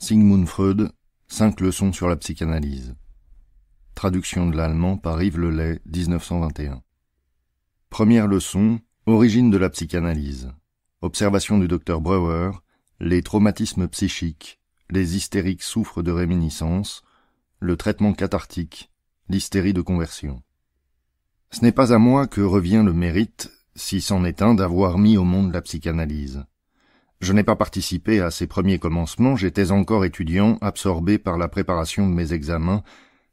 Sigmund Freud, 5 leçons sur la psychanalyse. Traduction de l'allemand par Yves Lelay, 1921. Première leçon, origine de la psychanalyse. Observation du Dr Breuer, les traumatismes psychiques, les hystériques souffrent de réminiscence, le traitement cathartique, l'hystérie de conversion. Ce n'est pas à moi que revient le mérite, si c'en est un, d'avoir mis au monde la psychanalyse. Je n'ai pas participé à ses premiers commencements, j'étais encore étudiant, absorbé par la préparation de mes examens,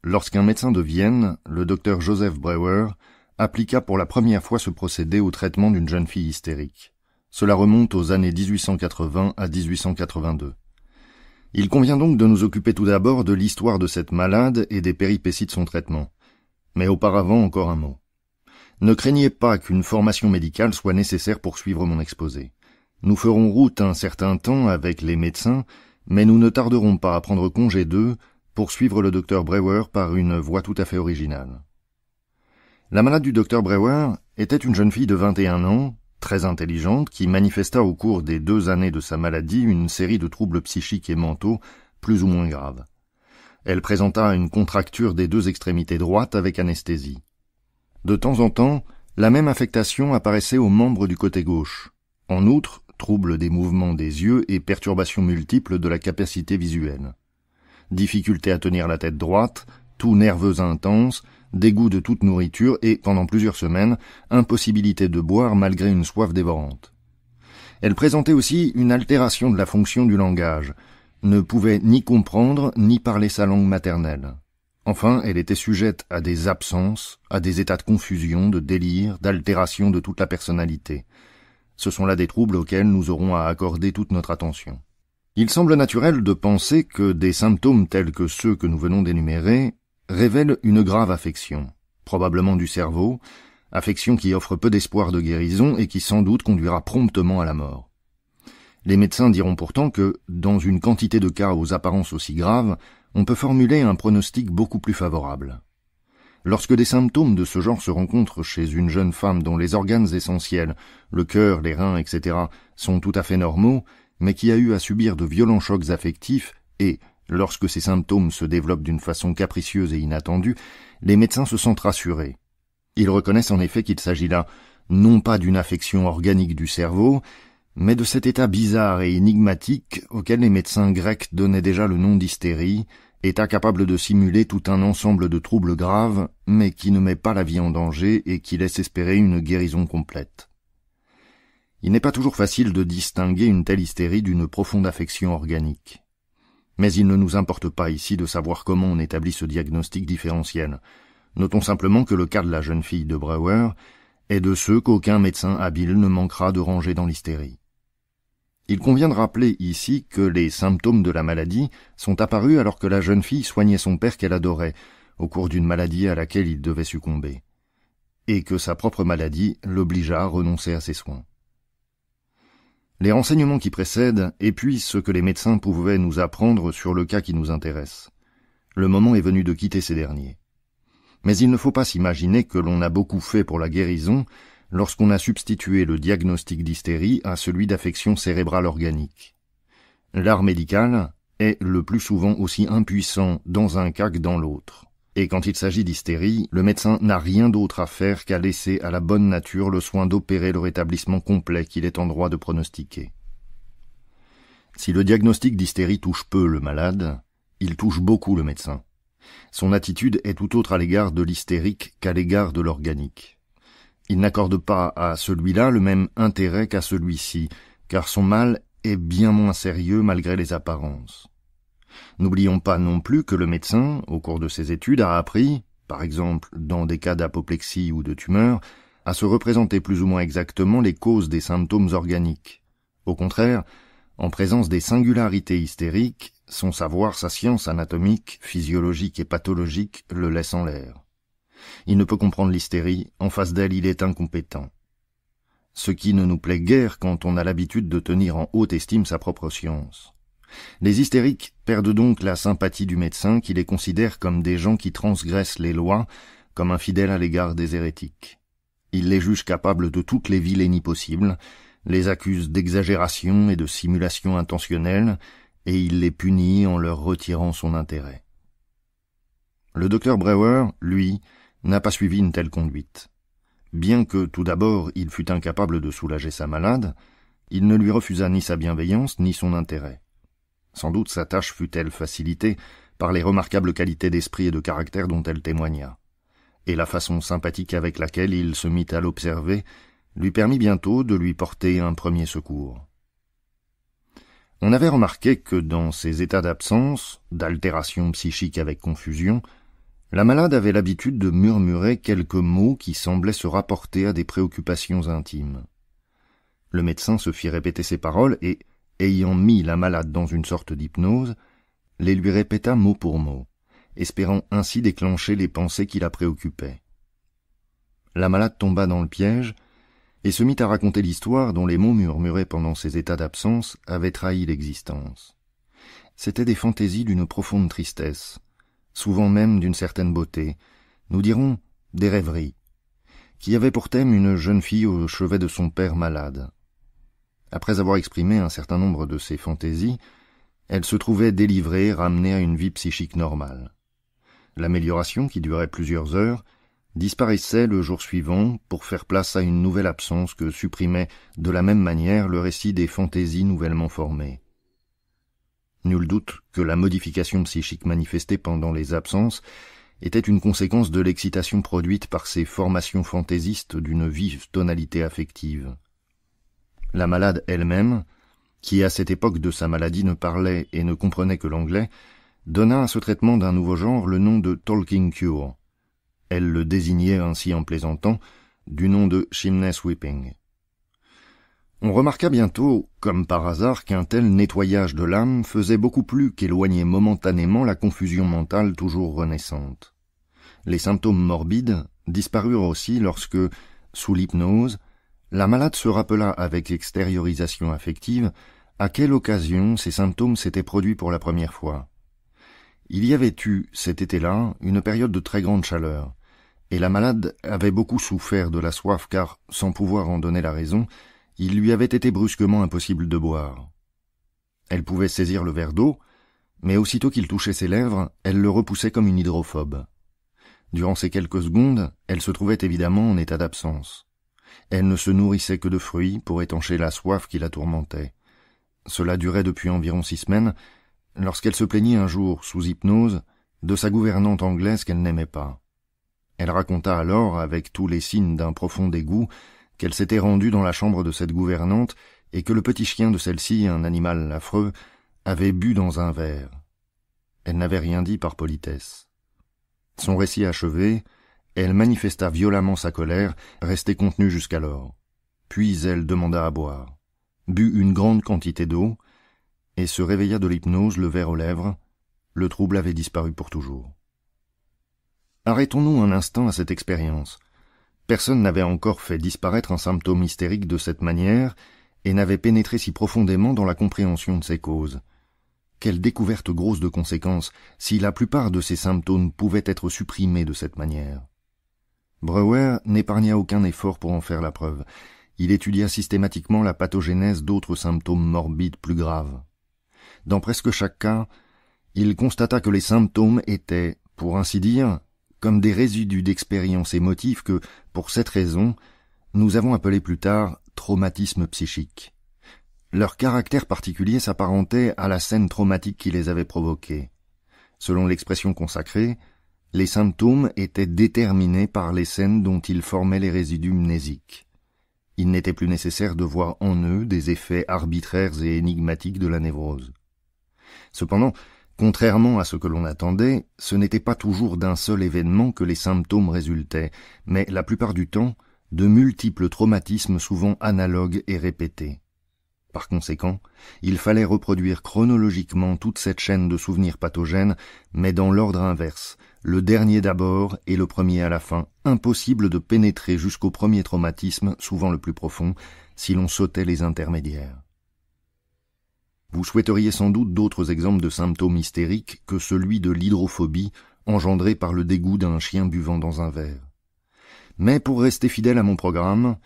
lorsqu'un médecin de Vienne, le docteur Joseph Breuer, appliqua pour la première fois ce procédé au traitement d'une jeune fille hystérique. Cela remonte aux années 1880 à 1882. Il convient donc de nous occuper tout d'abord de l'histoire de cette malade et des péripéties de son traitement. Mais auparavant, encore un mot. Ne craignez pas qu'une formation médicale soit nécessaire pour suivre mon exposé. Nous ferons route un certain temps avec les médecins, mais nous ne tarderons pas à prendre congé d'eux pour suivre le docteur Breuer par une voie tout à fait originale. La malade du docteur Breuer était une jeune fille de 21 ans, très intelligente, qui manifesta au cours des 2 années de sa maladie une série de troubles psychiques et mentaux plus ou moins graves. Elle présenta une contracture des 2 extrémités droites avec anesthésie. De temps en temps, la même affectation apparaissait aux membres du côté gauche. En outre, troubles des mouvements des yeux et perturbations multiples de la capacité visuelle. Difficulté à tenir la tête droite, toux nerveuse intense, dégoût de toute nourriture et, pendant plusieurs semaines, impossibilité de boire malgré une soif dévorante. Elle présentait aussi une altération de la fonction du langage, ne pouvait ni comprendre ni parler sa langue maternelle. Enfin, elle était sujette à des absences, à des états de confusion, de délire, d'altération de toute la personnalité. Ce sont là des troubles auxquels nous aurons à accorder toute notre attention. Il semble naturel de penser que des symptômes tels que ceux que nous venons d'énumérer révèlent une grave affection, probablement du cerveau, affection qui offre peu d'espoir de guérison et qui sans doute conduira promptement à la mort. Les médecins diront pourtant que, dans une quantité de cas aux apparences aussi graves, on peut formuler un pronostic beaucoup plus favorable. Lorsque des symptômes de ce genre se rencontrent chez une jeune femme dont les organes essentiels, le cœur, les reins, etc., sont tout à fait normaux, mais qui a eu à subir de violents chocs affectifs et, lorsque ces symptômes se développent d'une façon capricieuse et inattendue, les médecins se sentent rassurés. Ils reconnaissent en effet qu'il s'agit là, non pas d'une affection organique du cerveau, mais de cet état bizarre et énigmatique auquel les médecins grecs donnaient déjà le nom d'hystérie, état capable de simuler tout un ensemble de troubles graves, mais qui ne met pas la vie en danger et qui laisse espérer une guérison complète. Il n'est pas toujours facile de distinguer une telle hystérie d'une profonde affection organique. Mais il ne nous importe pas ici de savoir comment on établit ce diagnostic différentiel. Notons simplement que le cas de la jeune fille de Breuer est de ceux qu'aucun médecin habile ne manquera de ranger dans l'hystérie. Il convient de rappeler ici que les symptômes de la maladie sont apparus alors que la jeune fille soignait son père qu'elle adorait, au cours d'une maladie à laquelle il devait succomber, et que sa propre maladie l'obligea à renoncer à ses soins. Les renseignements qui précèdent épuisent ce que les médecins pouvaient nous apprendre sur le cas qui nous intéresse. Le moment est venu de quitter ces derniers. Mais il ne faut pas s'imaginer que l'on a beaucoup fait pour la guérison lorsqu'on a substitué le diagnostic d'hystérie à celui d'affection cérébrale organique. L'art médical est le plus souvent aussi impuissant dans un cas que dans l'autre. Et quand il s'agit d'hystérie, le médecin n'a rien d'autre à faire qu'à laisser à la bonne nature le soin d'opérer le rétablissement complet qu'il est en droit de pronostiquer. Si le diagnostic d'hystérie touche peu le malade, il touche beaucoup le médecin. Son attitude est tout autre à l'égard de l'hystérique qu'à l'égard de l'organique. Il n'accorde pas à celui-là le même intérêt qu'à celui-ci, car son mal est bien moins sérieux malgré les apparences. N'oublions pas non plus que le médecin, au cours de ses études, a appris, par exemple dans des cas d'apoplexie ou de tumeur, à se représenter plus ou moins exactement les causes des symptômes organiques. Au contraire, en présence des singularités hystériques, son savoir, sa science anatomique, physiologique et pathologique le laissent en l'air. Il ne peut comprendre l'hystérie, en face d'elle il est incompétent. Ce qui ne nous plaît guère quand on a l'habitude de tenir en haute estime sa propre science. Les hystériques perdent donc la sympathie du médecin qui les considère comme des gens qui transgressent les lois, comme infidèles à l'égard des hérétiques. Il les juge capables de toutes les vilainies possibles, les accuse d'exagération et de simulation intentionnelle, et il les punit en leur retirant son intérêt. Le docteur Brewer, lui, n'a pas suivi une telle conduite. Bien que, tout d'abord, il fût incapable de soulager sa malade, il ne lui refusa ni sa bienveillance ni son intérêt. Sans doute sa tâche fut-elle facilitée par les remarquables qualités d'esprit et de caractère dont elle témoigna, et la façon sympathique avec laquelle il se mit à l'observer lui permit bientôt de lui porter un premier secours. On avait remarqué que dans ces états d'absence, d'altération psychique avec confusion, la malade avait l'habitude de murmurer quelques mots qui semblaient se rapporter à des préoccupations intimes. Le médecin se fit répéter ces paroles et, ayant mis la malade dans une sorte d'hypnose, les lui répéta mot pour mot, espérant ainsi déclencher les pensées qui la préoccupaient. La malade tomba dans le piège et se mit à raconter l'histoire dont les mots murmurés pendant ces états d'absence avaient trahi l'existence. C'étaient des fantaisies d'une profonde tristesse, souvent même d'une certaine beauté, nous dirons des rêveries, qui avaient pour thème une jeune fille au chevet de son père malade. Après avoir exprimé un certain nombre de ces fantaisies, elle se trouvait délivrée, ramenée à une vie psychique normale. L'amélioration, qui durait plusieurs heures, disparaissait le jour suivant pour faire place à une nouvelle absence que supprimait de la même manière le récit des fantaisies nouvellement formées. Nul doute que la modification psychique manifestée pendant les absences était une conséquence de l'excitation produite par ces formations fantaisistes d'une vive tonalité affective. La malade elle-même, qui à cette époque de sa maladie ne parlait et ne comprenait que l'anglais, donna à ce traitement d'un nouveau genre le nom de « talking cure ». Elle le désignait ainsi en plaisantant, du nom de « chimney sweeping ». On remarqua bientôt, comme par hasard, qu'un tel nettoyage de l'âme faisait beaucoup plus qu'éloigner momentanément la confusion mentale toujours renaissante. Les symptômes morbides disparurent aussi lorsque, sous l'hypnose, la malade se rappela avec extériorisation affective à quelle occasion ces symptômes s'étaient produits pour la première fois. Il y avait eu, cet été-là, une période de très grande chaleur, et la malade avait beaucoup souffert de la soif car, sans pouvoir en donner la raison, il lui avait été brusquement impossible de boire. Elle pouvait saisir le verre d'eau, mais aussitôt qu'il touchait ses lèvres, elle le repoussait comme une hydrophobe. Durant ces quelques secondes, elle se trouvait évidemment en état d'absence. Elle ne se nourrissait que de fruits pour étancher la soif qui la tourmentait. Cela durait depuis environ 6 semaines, lorsqu'elle se plaignit un jour, sous hypnose, de sa gouvernante anglaise qu'elle n'aimait pas. Elle raconta alors, avec tous les signes d'un profond dégoût, qu'elle s'était rendue dans la chambre de cette gouvernante et que le petit chien de celle-ci, un animal affreux, avait bu dans un verre. Elle n'avait rien dit par politesse. Son récit achevé, elle manifesta violemment sa colère, restée contenue jusqu'alors. Puis elle demanda à boire, but une grande quantité d'eau, et se réveilla de l'hypnose, le verre aux lèvres. Le trouble avait disparu pour toujours. Arrêtons-nous un instant à cette expérience. Personne n'avait encore fait disparaître un symptôme hystérique de cette manière et n'avait pénétré si profondément dans la compréhension de ses causes. Quelle découverte grosse de conséquences si la plupart de ces symptômes pouvaient être supprimés de cette manière. Brewer n'épargna aucun effort pour en faire la preuve. Il étudia systématiquement la pathogénèse d'autres symptômes morbides plus graves. Dans presque chaque cas, il constata que les symptômes étaient, pour ainsi dire, comme des résidus d'expériences émotives que, pour cette raison, nous avons appelé plus tard traumatisme psychique. Leur caractère particulier s'apparentait à la scène traumatique qui les avait provoqués. Selon l'expression consacrée, les symptômes étaient déterminés par les scènes dont ils formaient les résidus mnésiques. Il n'était plus nécessaire de voir en eux des effets arbitraires et énigmatiques de la névrose. Cependant, contrairement à ce que l'on attendait, ce n'était pas toujours d'un seul événement que les symptômes résultaient, mais la plupart du temps, de multiples traumatismes souvent analogues et répétés. Par conséquent, il fallait reproduire chronologiquement toute cette chaîne de souvenirs pathogènes, mais dans l'ordre inverse, le dernier d'abord et le premier à la fin, impossible de pénétrer jusqu'au premier traumatisme, souvent le plus profond, si l'on sautait les intermédiaires. Vous souhaiteriez sans doute d'autres exemples de symptômes hystériques que celui de l'hydrophobie engendré par le dégoût d'un chien buvant dans un verre. Mais pour rester fidèle à mon programme,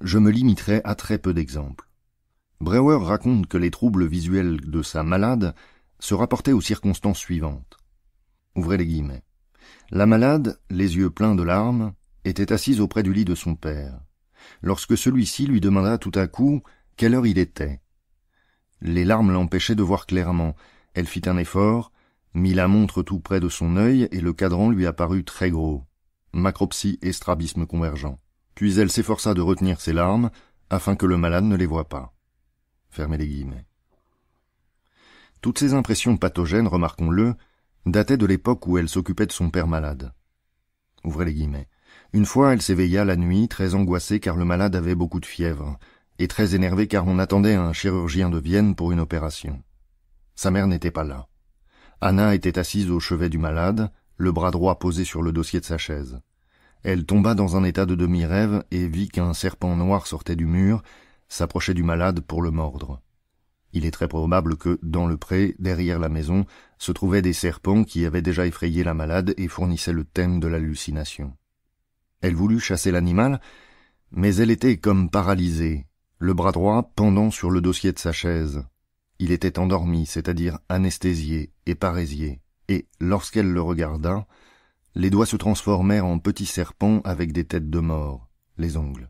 je me limiterai à très peu d'exemples. Breuer raconte que les troubles visuels de sa malade se rapportaient aux circonstances suivantes. Ouvrez les guillemets. La malade, les yeux pleins de larmes, était assise auprès du lit de son père. Lorsque celui-ci lui demanda tout à coup quelle heure il était. Les larmes l'empêchaient de voir clairement. Elle fit un effort, mit la montre tout près de son œil et le cadran lui apparut très gros. Macropsie et strabisme convergent. Puis elle s'efforça de retenir ses larmes afin que le malade ne les voie pas. Fermez les guillemets. Toutes ces impressions pathogènes, remarquons-le, dataient de l'époque où elle s'occupait de son père malade. Ouvrez les guillemets. Une fois, elle s'éveilla la nuit, très angoissée car le malade avait beaucoup de fièvre, et très énervée car on attendait un chirurgien de Vienne pour une opération. Sa mère n'était pas là. Anna était assise au chevet du malade, le bras droit posé sur le dossier de sa chaise. Elle tomba dans un état de demi-rêve et vit qu'un serpent noir sortait du mur, s'approchait du malade pour le mordre. Il est très probable que, dans le pré, derrière la maison, se trouvaient des serpents qui avaient déjà effrayé la malade et fournissaient le thème de l'hallucination. Elle voulut chasser l'animal, mais elle était comme paralysée, le bras droit pendant sur le dossier de sa chaise. Il était endormi, c'est-à-dire anesthésié et parésié, et, lorsqu'elle le regarda, les doigts se transformèrent en petits serpents avec des têtes de mort, les ongles.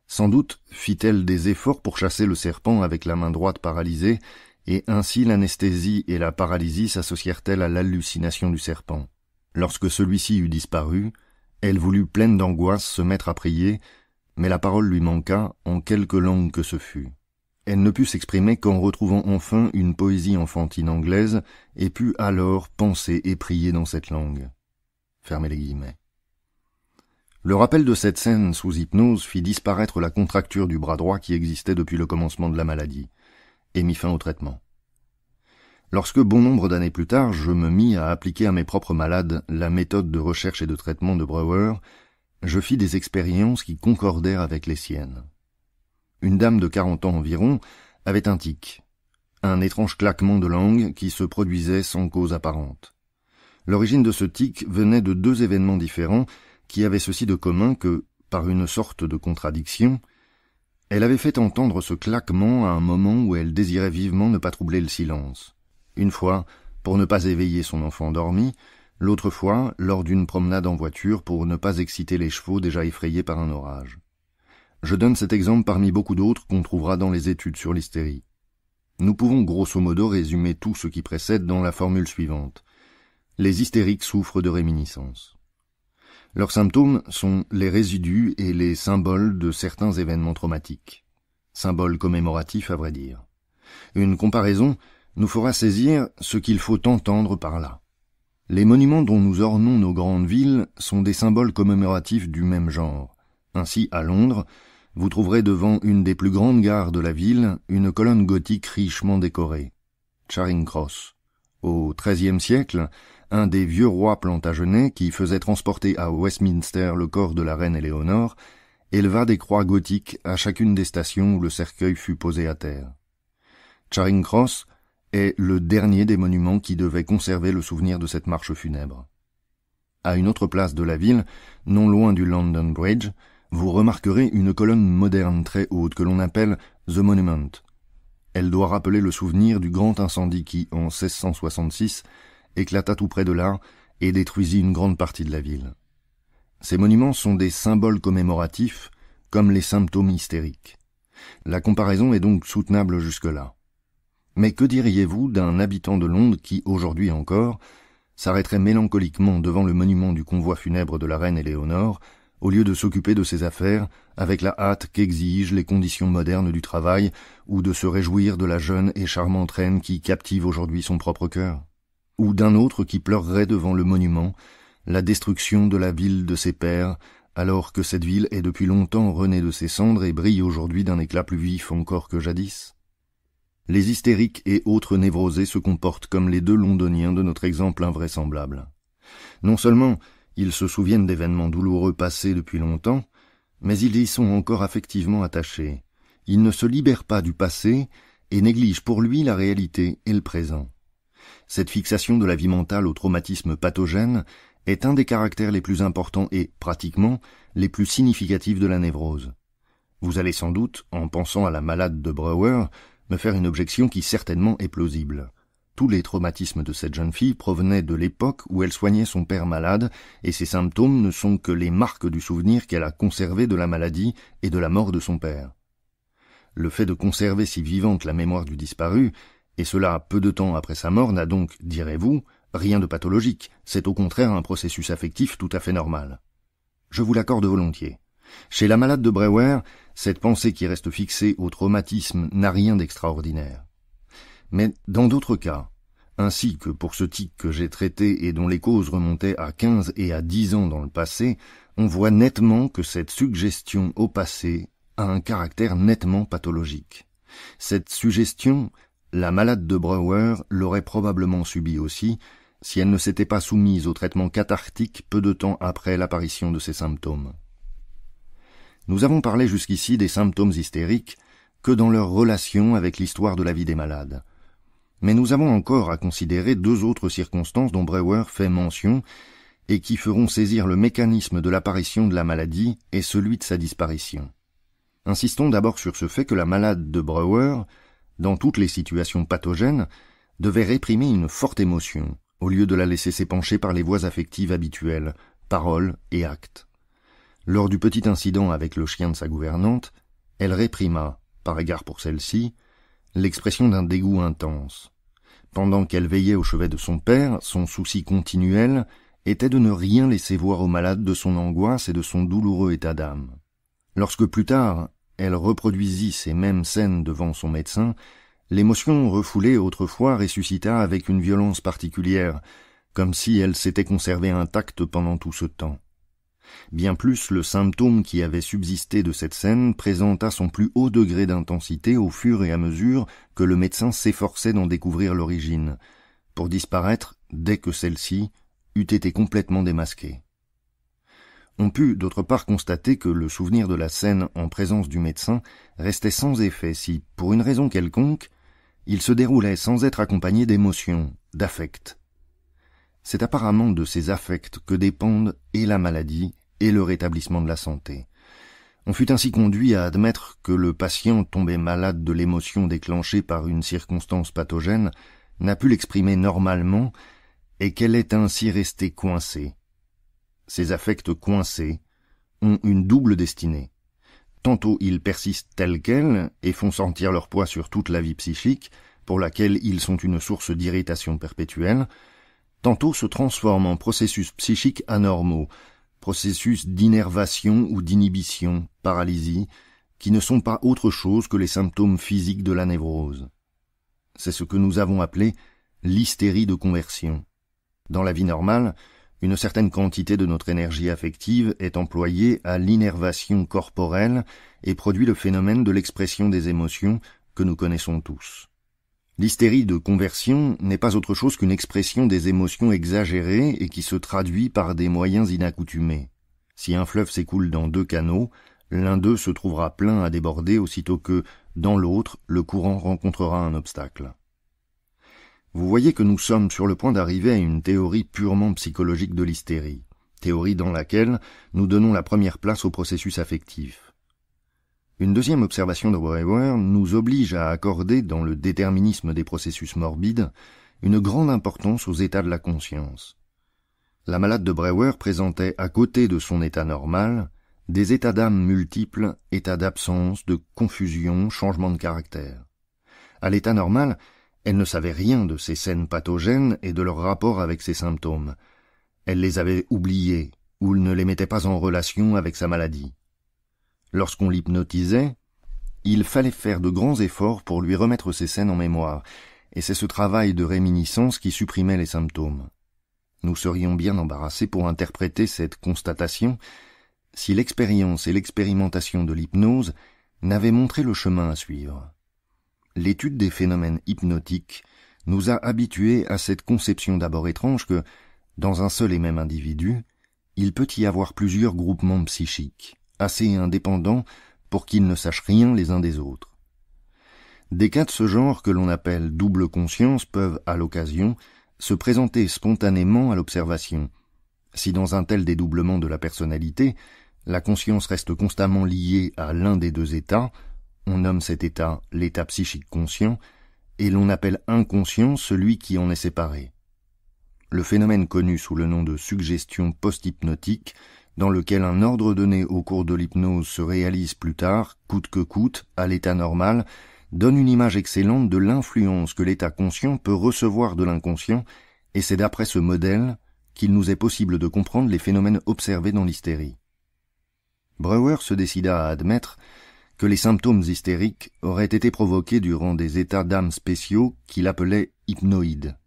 Sans doute fit-elle des efforts pour chasser le serpent avec la main droite paralysée, et ainsi l'anesthésie et la paralysie s'associèrent-elles à l'hallucination du serpent. Lorsque celui-ci eut disparu, elle voulut pleine d'angoisse se mettre à prier, mais la parole lui manqua, en quelque langue que ce fût. Elle ne put s'exprimer qu'en retrouvant enfin une poésie enfantine anglaise, et put alors penser et prier dans cette langue. Fermez les guillemets. Le rappel de cette scène sous hypnose fit disparaître la contracture du bras droit qui existait depuis le commencement de la maladie, et mit fin au traitement. Lorsque, bon nombre d'années plus tard, je me mis à appliquer à mes propres malades la méthode de recherche et de traitement de Breuer, je fis des expériences qui concordèrent avec les siennes. Une dame de 40 ans environ avait un tic, un étrange claquement de langue qui se produisait sans cause apparente. L'origine de ce tic venait de deux événements différents qui avaient ceci de commun que, par une sorte de contradiction, elle avait fait entendre ce claquement à un moment où elle désirait vivement ne pas troubler le silence. Une fois, pour ne pas éveiller son enfant endormi, l'autre fois, lors d'une promenade en voiture pour ne pas exciter les chevaux déjà effrayés par un orage. Je donne cet exemple parmi beaucoup d'autres qu'on trouvera dans les études sur l'hystérie. Nous pouvons grosso modo résumer tout ce qui précède dans la formule suivante. Les hystériques souffrent de réminiscence. Leurs symptômes sont les résidus et les symboles de certains événements traumatiques. Symboles commémoratifs, à vrai dire. Une comparaison nous fera saisir ce qu'il faut entendre par là. Les monuments dont nous ornons nos grandes villes sont des symboles commémoratifs du même genre. Ainsi, à Londres, vous trouverez devant une des plus grandes gares de la ville une colonne gothique richement décorée, Charing Cross. Au XIIIe siècle, un des vieux rois plantagenets qui faisait transporter à Westminster le corps de la reine Éléonore éleva des croix gothiques à chacune des stations où le cercueil fut posé à terre. Charing Cross est le dernier des monuments qui devait conserver le souvenir de cette marche funèbre. À une autre place de la ville, non loin du London Bridge, vous remarquerez une colonne moderne très haute que l'on appelle The Monument. Elle doit rappeler le souvenir du grand incendie qui, en 1666, éclata tout près de là et détruisit une grande partie de la ville. Ces monuments sont des symboles commémoratifs comme les symptômes hystériques. La comparaison est donc soutenable jusque-là. Mais que diriez-vous d'un habitant de Londres qui, aujourd'hui encore, s'arrêterait mélancoliquement devant le monument du convoi funèbre de la reine Éléonore, au lieu de s'occuper de ses affaires avec la hâte qu'exigent les conditions modernes du travail ou de se réjouir de la jeune et charmante reine qui captive aujourd'hui son propre cœur? Ou d'un autre qui pleurerait devant le monument la destruction de la ville de ses pères, alors que cette ville est depuis longtemps renée de ses cendres et brille aujourd'hui d'un éclat plus vif encore que jadis? Les hystériques et autres névrosés se comportent comme les deux londoniens de notre exemple invraisemblable. Non seulement ils se souviennent d'événements douloureux passés depuis longtemps, mais ils y sont encore affectivement attachés. Ils ne se libèrent pas du passé et négligent pour lui la réalité et le présent. Cette fixation de la vie mentale au traumatisme pathogène est un des caractères les plus importants et, pratiquement, les plus significatifs de la névrose. Vous allez sans doute, en pensant à la malade de Brouwer, me faire une objection qui certainement est plausible. Tous les traumatismes de cette jeune fille provenaient de l'époque où elle soignait son père malade, et ses symptômes ne sont que les marques du souvenir qu'elle a conservé de la maladie et de la mort de son père. Le fait de conserver si vivante la mémoire du disparu, et cela peu de temps après sa mort, n'a donc, direz-vous, rien de pathologique, c'est au contraire un processus affectif tout à fait normal. Je vous l'accorde volontiers. Chez la malade de Brouwer, cette pensée qui reste fixée au traumatisme n'a rien d'extraordinaire. Mais dans d'autres cas, ainsi que pour ce tic que j'ai traité et dont les causes remontaient à 15 et à 10 ans dans le passé, on voit nettement que cette suggestion au passé a un caractère nettement pathologique. Cette suggestion, la malade de Brouwer l'aurait probablement subie aussi, si elle ne s'était pas soumise au traitement cathartique peu de temps après l'apparition de ces symptômes. Nous avons parlé jusqu'ici des symptômes hystériques que dans leur relation avec l'histoire de la vie des malades. Mais nous avons encore à considérer deux autres circonstances dont Brouwer fait mention et qui feront saisir le mécanisme de l'apparition de la maladie et celui de sa disparition. Insistons d'abord sur ce fait que la malade de Brouwer, dans toutes les situations pathogènes, devait réprimer une forte émotion, au lieu de la laisser s'épancher par les voies affectives habituelles, paroles et actes. Lors du petit incident avec le chien de sa gouvernante, elle réprima, par égard pour celle-ci, l'expression d'un dégoût intense. Pendant qu'elle veillait au chevet de son père, son souci continuel était de ne rien laisser voir au malade de son angoisse et de son douloureux état d'âme. Lorsque plus tard, elle reproduisit ces mêmes scènes devant son médecin, l'émotion refoulée autrefois ressuscita avec une violence particulière, comme si elle s'était conservée intacte pendant tout ce temps. Bien plus, le symptôme qui avait subsisté de cette scène présenta son plus haut degré d'intensité au fur et à mesure que le médecin s'efforçait d'en découvrir l'origine, pour disparaître dès que celle-ci eût été complètement démasquée. On put d'autre part constater que le souvenir de la scène en présence du médecin restait sans effet si, pour une raison quelconque, il se déroulait sans être accompagné d'émotions, d'affects. C'est apparemment de ces affects que dépendent et la maladie et le rétablissement de la santé. On fut ainsi conduit à admettre que le patient tombé malade de l'émotion déclenchée par une circonstance pathogène n'a pu l'exprimer normalement et qu'elle est ainsi restée coincée. Ces affects coincés ont une double destinée. Tantôt ils persistent tels quels et font sentir leur poids sur toute la vie psychique, pour laquelle ils sont une source d'irritation perpétuelle, tantôt se transforment en processus psychiques anormaux, processus d'innervation ou d'inhibition, paralysie, qui ne sont pas autre chose que les symptômes physiques de la névrose. C'est ce que nous avons appelé l'hystérie de conversion. Dans la vie normale, une certaine quantité de notre énergie affective est employée à l'innervation corporelle et produit le phénomène de l'expression des émotions que nous connaissons tous. L'hystérie de conversion n'est pas autre chose qu'une expression des émotions exagérées et qui se traduit par des moyens inaccoutumés. Si un fleuve s'écoule dans deux canaux, l'un d'eux se trouvera plein à déborder aussitôt que, dans l'autre, le courant rencontrera un obstacle. Vous voyez que nous sommes sur le point d'arriver à une théorie purement psychologique de l'hystérie, théorie dans laquelle nous donnons la première place au processus affectif. Une deuxième observation de Brouwer nous oblige à accorder dans le déterminisme des processus morbides une grande importance aux états de la conscience. La malade de Brouwer présentait à côté de son état normal des états d'âme multiples, états d'absence, de confusion, changement de caractère. À l'état normal, elle ne savait rien de ces scènes pathogènes et de leur rapport avec ses symptômes. Elle les avait oubliés ou ne les mettait pas en relation avec sa maladie. Lorsqu'on l'hypnotisait, il fallait faire de grands efforts pour lui remettre ces scènes en mémoire, et c'est ce travail de réminiscence qui supprimait les symptômes. Nous serions bien embarrassés pour interpréter cette constatation si l'expérience et l'expérimentation de l'hypnose n'avaient montré le chemin à suivre. L'étude des phénomènes hypnotiques nous a habitués à cette conception d'abord étrange que, dans un seul et même individu, il peut y avoir plusieurs groupements psychiques, assez indépendants pour qu'ils ne sachent rien les uns des autres. Des cas de ce genre que l'on appelle double conscience peuvent, à l'occasion, se présenter spontanément à l'observation. Si dans un tel dédoublement de la personnalité, La conscience reste constamment liée à l'un des deux états, on nomme cet état l'état psychique conscient, et l'on appelle inconscient celui qui en est séparé. Le phénomène connu sous le nom de suggestion post-hypnotique, dans lequel un ordre donné au cours de l'hypnose se réalise plus tard, coûte que coûte, à l'état normal, donne une image excellente de l'influence que l'état conscient peut recevoir de l'inconscient, et c'est d'après ce modèle qu'il nous est possible de comprendre les phénomènes observés dans l'hystérie. Breuer se décida à admettre que les symptômes hystériques auraient été provoqués durant des états d'âme spéciaux qu'il appelait hypnoïdes.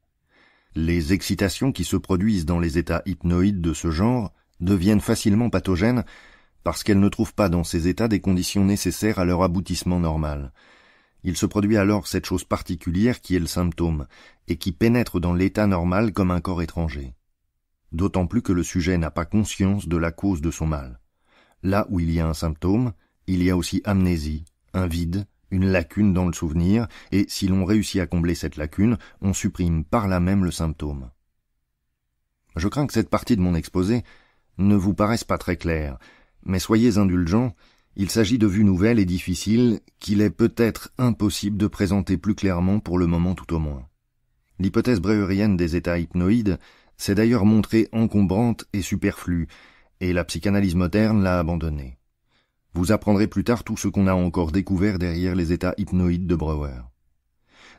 Les excitations qui se produisent dans les états hypnoïdes de ce genre deviennent facilement pathogènes parce qu'elles ne trouvent pas dans ces états des conditions nécessaires à leur aboutissement normal. Il se produit alors cette chose particulière qui est le symptôme et qui pénètre dans l'état normal comme un corps étranger. D'autant plus que le sujet n'a pas conscience de la cause de son mal. Là où il y a un symptôme, il y a aussi amnésie, un vide, une lacune dans le souvenir, et si l'on réussit à combler cette lacune, on supprime par là même le symptôme. Je crains que cette partie de mon exposé ne vous paraisse pas très claire, mais soyez indulgents, il s'agit de vues nouvelles et difficiles qu'il est peut-être impossible de présenter plus clairement pour le moment tout au moins. L'hypothèse breuerienne des états hypnoïdes s'est d'ailleurs montrée encombrante et superflue, et la psychanalyse moderne l'a abandonnée. Vous apprendrez plus tard tout ce qu'on a encore découvert derrière les états hypnoïdes de Breuer.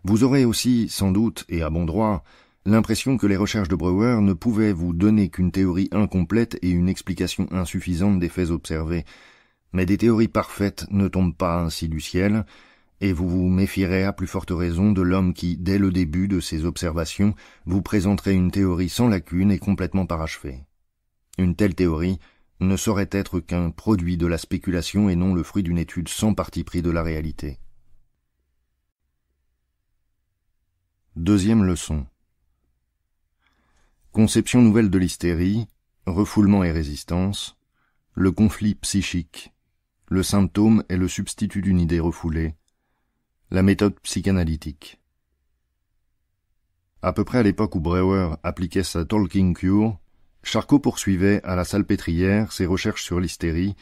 Vous aurez aussi, sans doute, et à bon droit, l'impression que les recherches de Breuer ne pouvaient vous donner qu'une théorie incomplète et une explication insuffisante des faits observés, mais des théories parfaites ne tombent pas ainsi du ciel, et vous vous méfierez à plus forte raison de l'homme qui, dès le début de ses observations, vous présenterait une théorie sans lacune et complètement parachevée. Une telle théorie ne saurait être qu'un produit de la spéculation et non le fruit d'une étude sans parti pris de la réalité. Deuxième leçon. Conception nouvelle de l'hystérie, refoulement et résistance, le conflit psychique, le symptôme est le substitut d'une idée refoulée, la méthode psychanalytique. À peu près à l'époque où Breuer appliquait sa talking cure, Charcot poursuivait à la Salpêtrière ses recherches sur l'hystérie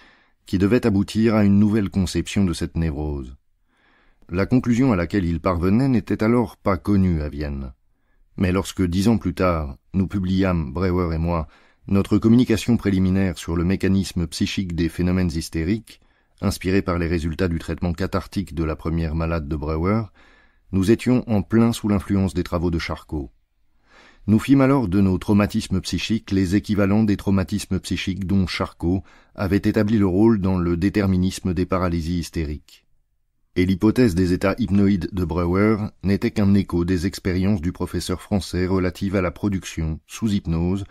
qui devaient aboutir à une nouvelle conception de cette névrose. La conclusion à laquelle il parvenait n'était alors pas connue à Vienne. Mais lorsque 10 ans plus tard, nous publiâmes, Breuer et moi, notre communication préliminaire sur le mécanisme psychique des phénomènes hystériques, inspirée par les résultats du traitement cathartique de la première malade de Breuer, nous étions en plein sous l'influence des travaux de Charcot. Nous fîmes alors de nos traumatismes psychiques les équivalents des traumatismes psychiques dont Charcot avait établi le rôle dans le déterminisme des paralysies hystériques. Et l'hypothèse des états hypnoïdes de Breuer n'était qu'un écho des expériences du professeur français relatives à la production, sous hypnose,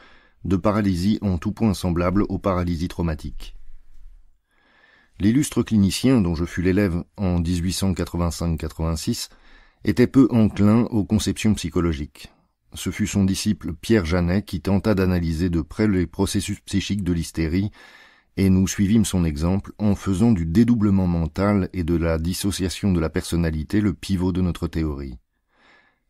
de paralysies en tout point semblables aux paralysies traumatiques. L'illustre clinicien dont je fus l'élève en 1885-86 était peu enclin aux conceptions psychologiques. Ce fut son disciple Pierre Janet qui tenta d'analyser de près les processus psychiques de l'hystérie, et nous suivîmes son exemple en faisant du dédoublement mental et de la dissociation de la personnalité le pivot de notre théorie.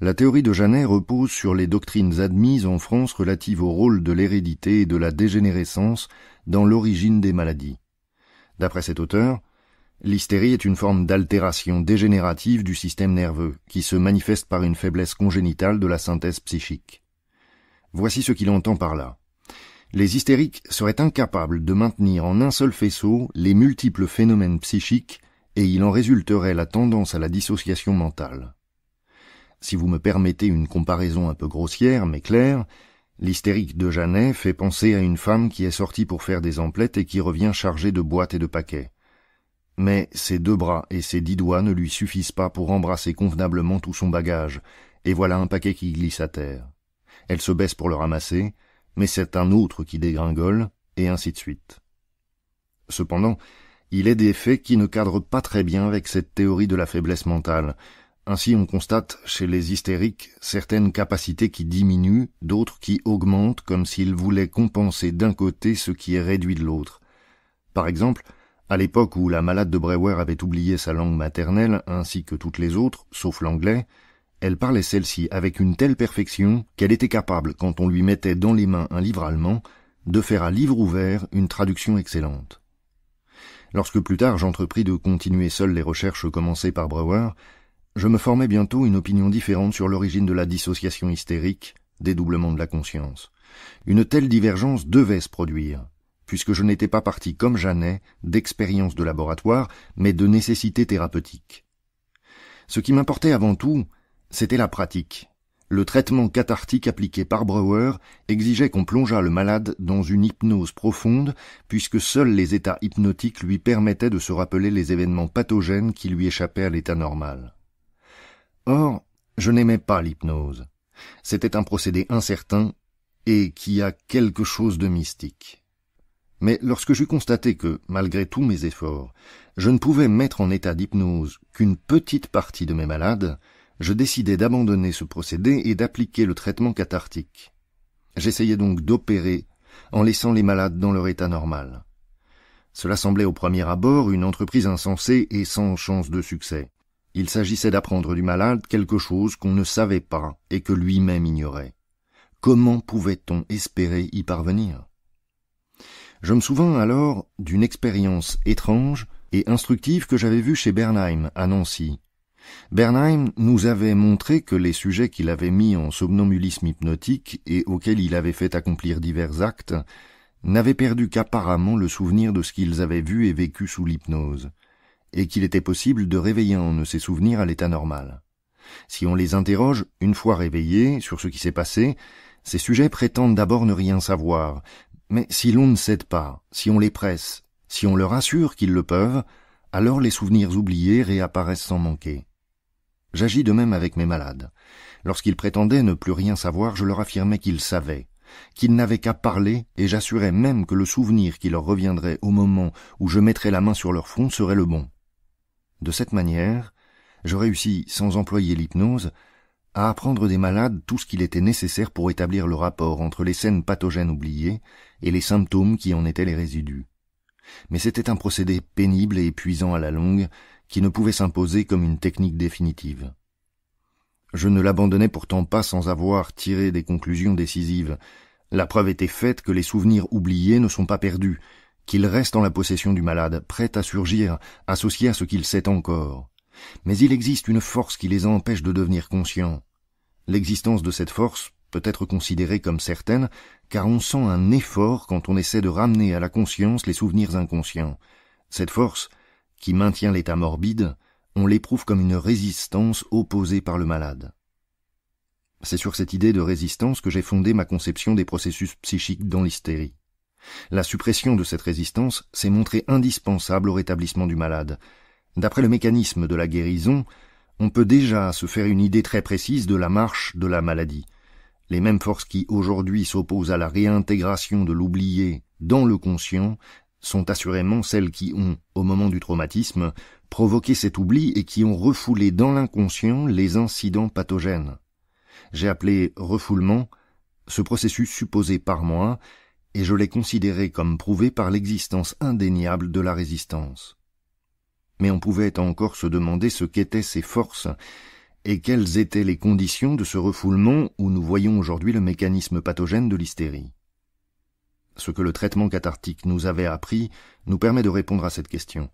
La théorie de Janet repose sur les doctrines admises en France relatives au rôle de l'hérédité et de la dégénérescence dans l'origine des maladies. D'après cet auteur, l'hystérie est une forme d'altération dégénérative du système nerveux qui se manifeste par une faiblesse congénitale de la synthèse psychique. Voici ce qu'il entend par là. Les hystériques seraient incapables de maintenir en un seul faisceau les multiples phénomènes psychiques et il en résulterait la tendance à la dissociation mentale. Si vous me permettez une comparaison un peu grossière mais claire, l'hystérique de Janet fait penser à une femme qui est sortie pour faire des emplettes et qui revient chargée de boîtes et de paquets. Mais ses 2 bras et ses 10 doigts ne lui suffisent pas pour embrasser convenablement tout son bagage, et voilà un paquet qui glisse à terre. Elle se baisse pour le ramasser, mais c'est un autre qui dégringole, et ainsi de suite. Cependant, il est des faits qui ne cadrent pas très bien avec cette théorie de la faiblesse mentale. Ainsi on constate chez les hystériques certaines capacités qui diminuent, d'autres qui augmentent comme s'ils voulaient compenser d'un côté ce qui est réduit de l'autre. Par exemple, à l'époque où la malade de Breuer avait oublié sa langue maternelle ainsi que toutes les autres, sauf l'anglais, elle parlait celle-ci avec une telle perfection qu'elle était capable, quand on lui mettait dans les mains un livre allemand, de faire à livre ouvert une traduction excellente. Lorsque plus tard j'entrepris de continuer seul les recherches commencées par Brouwer, je me formais bientôt une opinion différente sur l'origine de la dissociation hystérique, dédoublement de la conscience. Une telle divergence devait se produire, puisque je n'étais pas parti comme Janet d'expériences de laboratoire, mais de nécessité thérapeutique. Ce qui m'importait avant tout, c'était la pratique. Le traitement cathartique appliqué par Brouwer exigeait qu'on plongeât le malade dans une hypnose profonde, puisque seuls les états hypnotiques lui permettaient de se rappeler les événements pathogènes qui lui échappaient à l'état normal. Or, je n'aimais pas l'hypnose. C'était un procédé incertain et qui a quelque chose de mystique. Mais lorsque j'eus constaté que, malgré tous mes efforts, je ne pouvais mettre en état d'hypnose qu'une petite partie de mes malades, je décidai d'abandonner ce procédé et d'appliquer le traitement cathartique. J'essayais donc d'opérer en laissant les malades dans leur état normal. Cela semblait au premier abord une entreprise insensée et sans chance de succès. Il s'agissait d'apprendre du malade quelque chose qu'on ne savait pas et que lui-même ignorait. Comment pouvait-on espérer y parvenir ? Je me souvins alors d'une expérience étrange et instructive que j'avais vue chez Bernheim, à Nancy. Bernheim nous avait montré que les sujets qu'il avait mis en somnambulisme hypnotique et auxquels il avait fait accomplir divers actes n'avaient perdu qu'apparemment le souvenir de ce qu'ils avaient vu et vécu sous l'hypnose, et qu'il était possible de réveiller en eux ces souvenirs à l'état normal. Si on les interroge, une fois réveillés, sur ce qui s'est passé, ces sujets prétendent d'abord ne rien savoir, mais si l'on ne cède pas, si on les presse, si on leur assure qu'ils le peuvent, alors les souvenirs oubliés réapparaissent sans manquer. J'agis de même avec mes malades. Lorsqu'ils prétendaient ne plus rien savoir, je leur affirmais qu'ils savaient, qu'ils n'avaient qu'à parler, et j'assurais même que le souvenir qui leur reviendrait au moment où je mettrais la main sur leur front serait le bon. De cette manière, je réussis, sans employer l'hypnose, à apprendre des malades tout ce qu'il était nécessaire pour établir le rapport entre les scènes pathogènes oubliées et les symptômes qui en étaient les résidus. Mais c'était un procédé pénible et épuisant à la longue, qui ne pouvait s'imposer comme une technique définitive. Je ne l'abandonnais pourtant pas sans avoir tiré des conclusions décisives. La preuve était faite que les souvenirs oubliés ne sont pas perdus, qu'ils restent en la possession du malade, prêts à surgir, associés à ce qu'il sait encore. Mais il existe une force qui les empêche de devenir conscients. L'existence de cette force peut être considérée comme certaine, car on sent un effort quand on essaie de ramener à la conscience les souvenirs inconscients. Cette force, qui maintient l'état morbide, on l'éprouve comme une résistance opposée par le malade. C'est sur cette idée de résistance que j'ai fondé ma conception des processus psychiques dans l'hystérie. La suppression de cette résistance s'est montrée indispensable au rétablissement du malade. D'après le mécanisme de la guérison, on peut déjà se faire une idée très précise de la marche de la maladie. Les mêmes forces qui aujourd'hui s'opposent à la réintégration de l'oublié dans le conscient sont assurément celles qui ont, au moment du traumatisme, provoqué cet oubli et qui ont refoulé dans l'inconscient les incidents pathogènes. J'ai appelé refoulement ce processus supposé par moi, et je l'ai considéré comme prouvé par l'existence indéniable de la résistance. Mais on pouvait encore se demander ce qu'étaient ces forces et quelles étaient les conditions de ce refoulement où nous voyons aujourd'hui le mécanisme pathogène de l'hystérie. Ce que le traitement cathartique nous avait appris nous permet de répondre à cette question.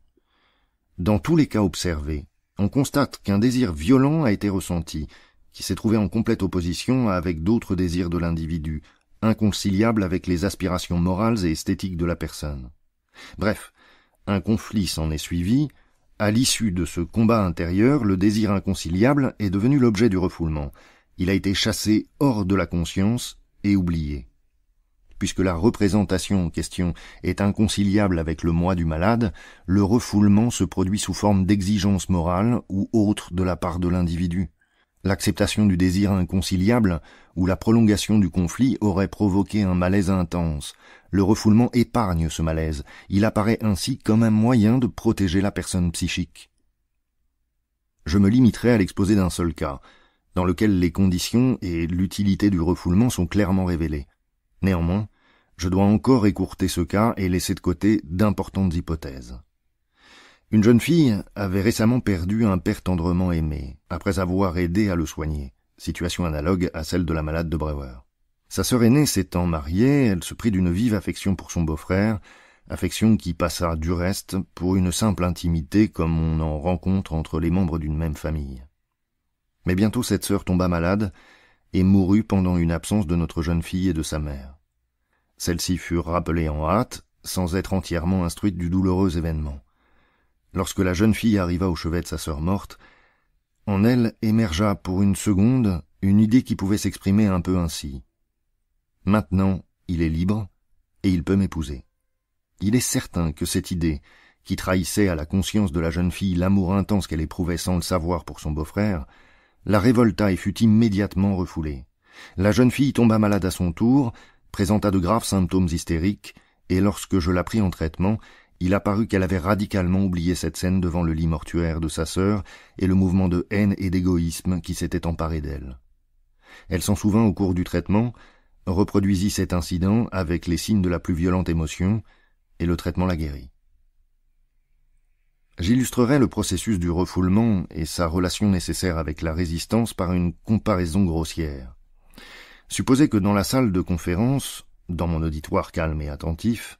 Dans tous les cas observés, on constate qu'un désir violent a été ressenti, qui s'est trouvé en complète opposition avec d'autres désirs de l'individu, inconciliables avec les aspirations morales et esthétiques de la personne. Bref, un conflit s'en est suivi. À l'issue de ce combat intérieur, le désir inconciliable est devenu l'objet du refoulement. Il a été chassé hors de la conscience et oublié. Puisque la représentation en question est inconciliable avec le moi du malade, le refoulement se produit sous forme d'exigence morale ou autre de la part de l'individu. L'acceptation du désir inconciliable ou la prolongation du conflit aurait provoqué un malaise intense. Le refoulement épargne ce malaise. Il apparaît ainsi comme un moyen de protéger la personne psychique. Je me limiterai à l'exposé d'un seul cas, dans lequel les conditions et l'utilité du refoulement sont clairement révélées. Néanmoins, je dois encore écourter ce cas et laisser de côté d'importantes hypothèses. Une jeune fille avait récemment perdu un père tendrement aimé, après avoir aidé à le soigner, situation analogue à celle de la malade de Brouwer. Sa sœur aînée s'étant mariée, elle se prit d'une vive affection pour son beau-frère, affection qui passa du reste pour une simple intimité comme on en rencontre entre les membres d'une même famille. Mais bientôt cette sœur tomba malade et mourut pendant une absence de notre jeune fille et de sa mère. Celles-ci furent rappelées en hâte, sans être entièrement instruites du douloureux événement. Lorsque la jeune fille arriva au chevet de sa sœur morte, en elle émergea pour une seconde une idée qui pouvait s'exprimer un peu ainsi. « Maintenant, il est libre, et il peut m'épouser. » Il est certain que cette idée, qui trahissait à la conscience de la jeune fille l'amour intense qu'elle éprouvait sans le savoir pour son beau-frère, la révolta et fut immédiatement refoulée. La jeune fille tomba malade à son tour, présenta de graves symptômes hystériques, et lorsque je la pris en traitement, il apparut qu'elle avait radicalement oublié cette scène devant le lit mortuaire de sa sœur et le mouvement de haine et d'égoïsme qui s'était emparé d'elle. Elle s'en souvint au cours du traitement, reproduisit cet incident avec les signes de la plus violente émotion, et le traitement la guérit. J'illustrerai le processus du refoulement et sa relation nécessaire avec la résistance par une comparaison grossière. Supposez que dans la salle de conférence, dans mon auditoire calme et attentif,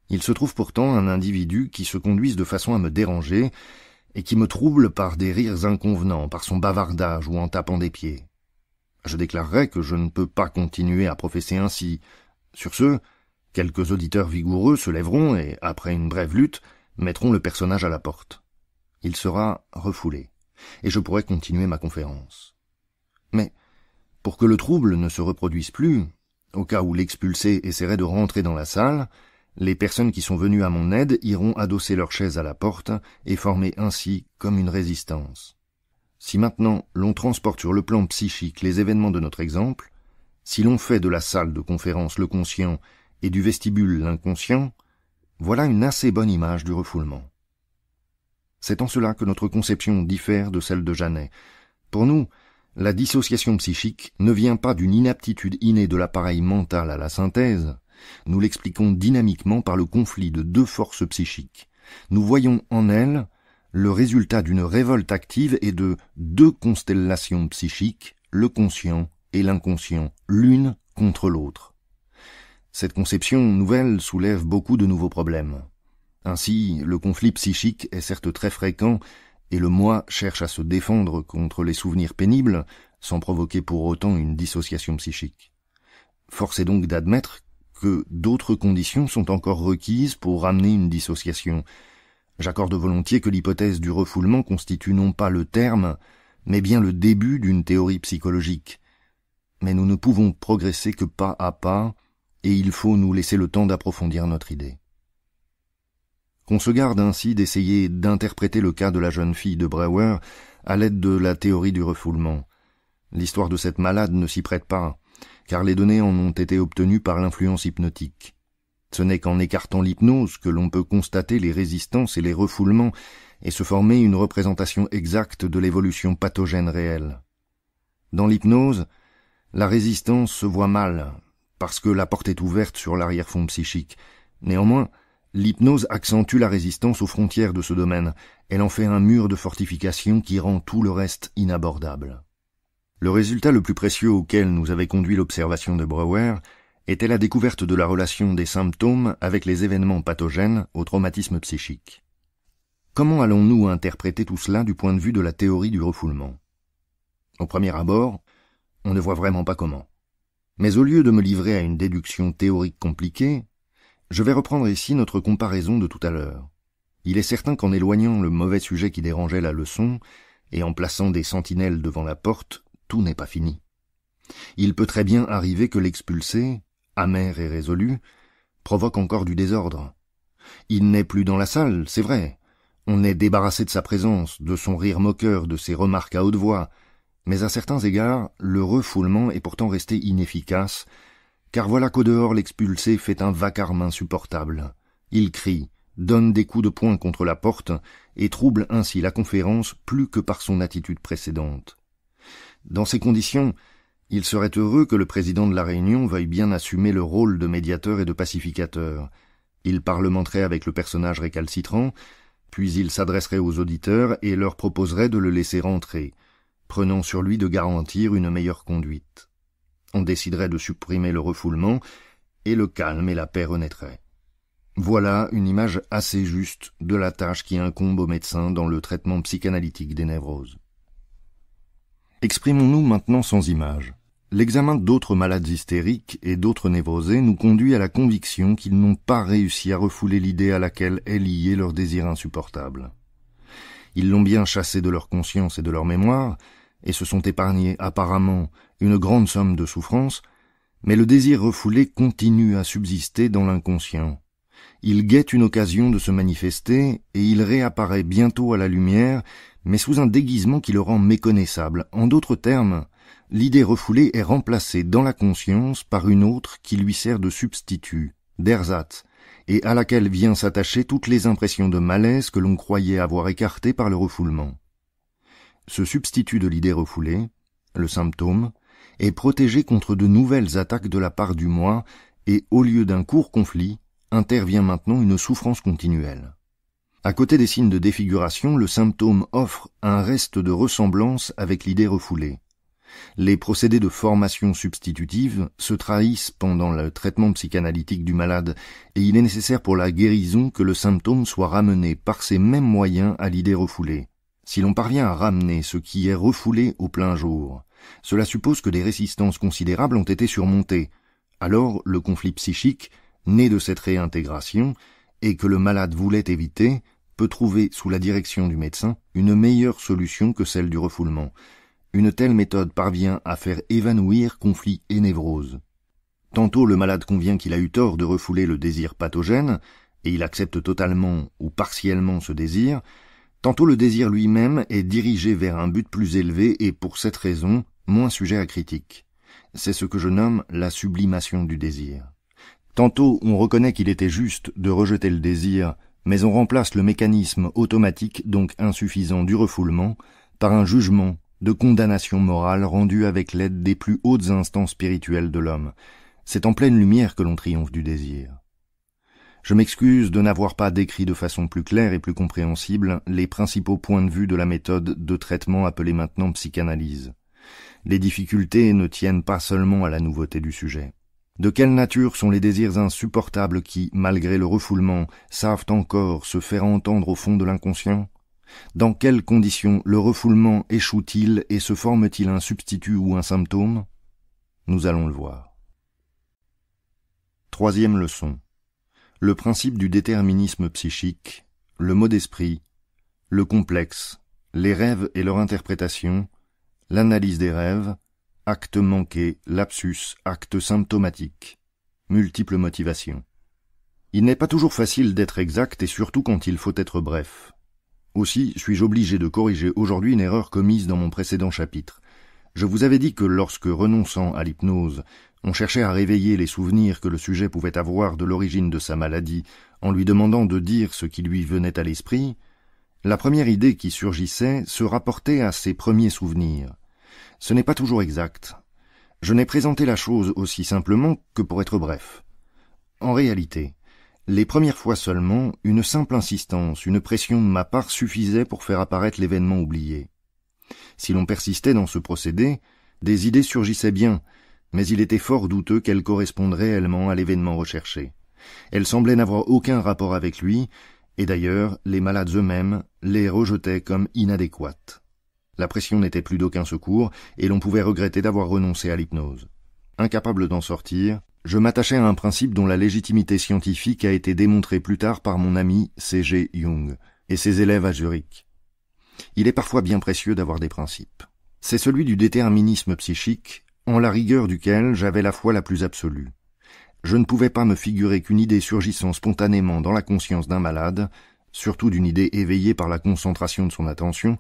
il se trouve pourtant un individu qui se conduise de façon à me déranger et qui me trouble par des rires inconvenants, par son bavardage ou en tapant des pieds. Je déclarerai que je ne peux pas continuer à professer ainsi. Sur ce, quelques auditeurs vigoureux se lèveront et, après une brève lutte, mettront le personnage à la porte. Il sera refoulé, et je pourrai continuer ma conférence. Mais, pour que le trouble ne se reproduise plus, au cas où l'expulsé essaierait de rentrer dans la salle, les personnes qui sont venues à mon aide iront adosser leurs chaises à la porte et former ainsi comme une résistance. Si maintenant l'on transporte sur le plan psychique les événements de notre exemple, si l'on fait de la salle de conférence le conscient et du vestibule l'inconscient, voilà une assez bonne image du refoulement. C'est en cela que notre conception diffère de celle de Janet. Pour nous, la dissociation psychique ne vient pas d'une inaptitude innée de l'appareil mental à la synthèse, nous l'expliquons dynamiquement par le conflit de deux forces psychiques. Nous voyons en elle le résultat d'une révolte active et de deux constellations psychiques, le conscient et l'inconscient, l'une contre l'autre. Cette conception nouvelle soulève beaucoup de nouveaux problèmes. Ainsi, le conflit psychique est certes très fréquent et le moi cherche à se défendre contre les souvenirs pénibles sans provoquer pour autant une dissociation psychique. Force est donc d'admettre que d'autres conditions sont encore requises pour amener une dissociation. J'accorde volontiers que l'hypothèse du refoulement constitue non pas le terme, mais bien le début d'une théorie psychologique. Mais nous ne pouvons progresser que pas à pas, et il faut nous laisser le temps d'approfondir notre idée. Qu'on se garde ainsi d'essayer d'interpréter le cas de la jeune fille de Brouwer à l'aide de la théorie du refoulement. L'histoire de cette malade ne s'y prête pas, car les données en ont été obtenues par l'influence hypnotique. Ce n'est qu'en écartant l'hypnose que l'on peut constater les résistances et les refoulements et se former une représentation exacte de l'évolution pathogène réelle. Dans l'hypnose, la résistance se voit mal, parce que la porte est ouverte sur l'arrière-fond psychique. Néanmoins, l'hypnose accentue la résistance aux frontières de ce domaine. Elle en fait un mur de fortification qui rend tout le reste inabordable. Le résultat le plus précieux auquel nous avait conduit l'observation de Brouwer était la découverte de la relation des symptômes avec les événements pathogènes au traumatisme psychique. Comment allons-nous interpréter tout cela du point de vue de la théorie du refoulement? Au premier abord, on ne voit vraiment pas comment. Mais au lieu de me livrer à une déduction théorique compliquée, je vais reprendre ici notre comparaison de tout à l'heure. Il est certain qu'en éloignant le mauvais sujet qui dérangeait la leçon, et en plaçant des sentinelles devant la porte, tout n'est pas fini. Il peut très bien arriver que l'expulsé, amer et résolu, provoque encore du désordre. Il n'est plus dans la salle, c'est vrai. On est débarrassé de sa présence, de son rire moqueur, de ses remarques à haute voix, mais à certains égards, le refoulement est pourtant resté inefficace, car voilà qu'au dehors l'expulsé fait un vacarme insupportable. Il crie, donne des coups de poing contre la porte, et trouble ainsi la conférence plus que par son attitude précédente. Dans ces conditions, il serait heureux que le président de la Réunion veuille bien assumer le rôle de médiateur et de pacificateur. Il parlementerait avec le personnage récalcitrant, puis il s'adresserait aux auditeurs et leur proposerait de le laisser rentrer, prenant sur lui de garantir une meilleure conduite. On déciderait de supprimer le refoulement, et le calme et la paix renaîtraient. Voilà une image assez juste de la tâche qui incombe au médecin dans le traitement psychanalytique des névroses. Exprimons-nous maintenant sans image. L'examen d'autres malades hystériques et d'autres névrosés nous conduit à la conviction qu'ils n'ont pas réussi à refouler l'idée à laquelle est lié leur désir insupportable. Ils l'ont bien chassé de leur conscience et de leur mémoire, et se sont épargnés apparemment une grande somme de souffrance, mais le désir refoulé continue à subsister dans l'inconscient. Il guette une occasion de se manifester, et il réapparaît bientôt à la lumière, mais sous un déguisement qui le rend méconnaissable. En d'autres termes, l'idée refoulée est remplacée dans la conscience par une autre qui lui sert de substitut, d'ersatz, et à laquelle vient s'attacher toutes les impressions de malaise que l'on croyait avoir écartées par le refoulement. Ce substitut de l'idée refoulée, le symptôme, est protégé contre de nouvelles attaques de la part du moi, et au lieu d'un court conflit, intervient maintenant une souffrance continuelle. À côté des signes de défiguration, le symptôme offre un reste de ressemblance avec l'idée refoulée. Les procédés de formation substitutive se trahissent pendant le traitement psychanalytique du malade, et il est nécessaire pour la guérison que le symptôme soit ramené par ces mêmes moyens à l'idée refoulée. Si l'on parvient à ramener ce qui est refoulé au plein jour, cela suppose que des résistances considérables ont été surmontées. Alors le conflit psychique, né de cette réintégration, et que le malade voulait éviter, peut trouver, sous la direction du médecin, une meilleure solution que celle du refoulement. Une telle méthode parvient à faire évanouir conflit et névrose. Tantôt le malade convient qu'il a eu tort de refouler le désir pathogène, et il accepte totalement ou partiellement ce désir, tantôt le désir lui-même est dirigé vers un but plus élevé et pour cette raison moins sujet à critique. C'est ce que je nomme la sublimation du désir. Tantôt on reconnaît qu'il était juste de rejeter le désir, mais on remplace le mécanisme automatique, donc insuffisant du refoulement, par un jugement de condamnation morale rendu avec l'aide des plus hautes instances spirituelles de l'homme. C'est en pleine lumière que l'on triomphe du désir. Je m'excuse de n'avoir pas décrit de façon plus claire et plus compréhensible les principaux points de vue de la méthode de traitement appelée maintenant psychanalyse. Les difficultés ne tiennent pas seulement à la nouveauté du sujet. De quelle nature sont les désirs insupportables qui, malgré le refoulement, savent encore se faire entendre au fond de l'inconscient? Dans quelles conditions le refoulement échoue-t-il et se forme-t-il un substitut ou un symptôme? Nous allons le voir. Troisième leçon. Le principe du déterminisme psychique, le mot d'esprit, le complexe, les rêves et leur interprétation, l'analyse des rêves, acte manqué, lapsus, acte symptomatique, multiples motivations. Il n'est pas toujours facile d'être exact et surtout quand il faut être bref. Aussi suis-je obligé de corriger aujourd'hui une erreur commise dans mon précédent chapitre. Je vous avais dit que lorsque, renonçant à l'hypnose, on cherchait à réveiller les souvenirs que le sujet pouvait avoir de l'origine de sa maladie en lui demandant de dire ce qui lui venait à l'esprit, la première idée qui surgissait se rapportait à ses premiers souvenirs. Ce n'est pas toujours exact. Je n'ai présenté la chose aussi simplement que pour être bref. En réalité, les premières fois seulement, une simple insistance, une pression de ma part suffisait pour faire apparaître l'événement oublié. Si l'on persistait dans ce procédé, des idées surgissaient bien, mais il était fort douteux qu'elles correspondent réellement à l'événement recherché. Elles semblaient n'avoir aucun rapport avec lui, et d'ailleurs, les malades eux-mêmes les rejetaient comme inadéquates. La pression n'était plus d'aucun secours, et l'on pouvait regretter d'avoir renoncé à l'hypnose. Incapable d'en sortir, je m'attachais à un principe dont la légitimité scientifique a été démontrée plus tard par mon ami C.G. Jung et ses élèves à Zurich. Il est parfois bien précieux d'avoir des principes. C'est celui du déterminisme psychique, en la rigueur duquel j'avais la foi la plus absolue. Je ne pouvais pas me figurer qu'une idée surgissant spontanément dans la conscience d'un malade, surtout d'une idée éveillée par la concentration de son attention,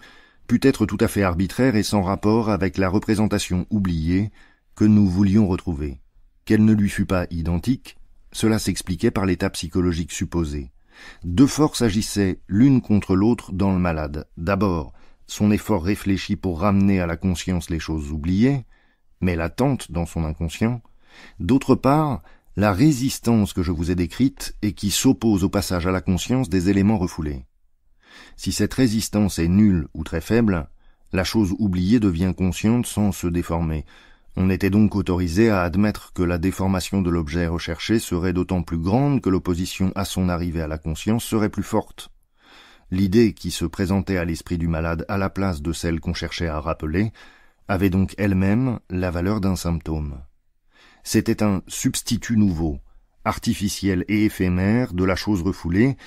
pût être tout à fait arbitraire et sans rapport avec la représentation oubliée que nous voulions retrouver. Qu'elle ne lui fût pas identique, cela s'expliquait par l'état psychologique supposé. Deux forces agissaient l'une contre l'autre dans le malade. D'abord, son effort réfléchi pour ramener à la conscience les choses oubliées, mais latentes dans son inconscient. D'autre part, la résistance que je vous ai décrite et qui s'oppose au passage à la conscience des éléments refoulés. Si cette résistance est nulle ou très faible, la chose oubliée devient consciente sans se déformer. On était donc autorisé à admettre que la déformation de l'objet recherché serait d'autant plus grande que l'opposition à son arrivée à la conscience serait plus forte. L'idée qui se présentait à l'esprit du malade à la place de celle qu'on cherchait à rappeler avait donc elle-même la valeur d'un symptôme. C'était un substitut nouveau, artificiel et éphémère de la chose refoulée,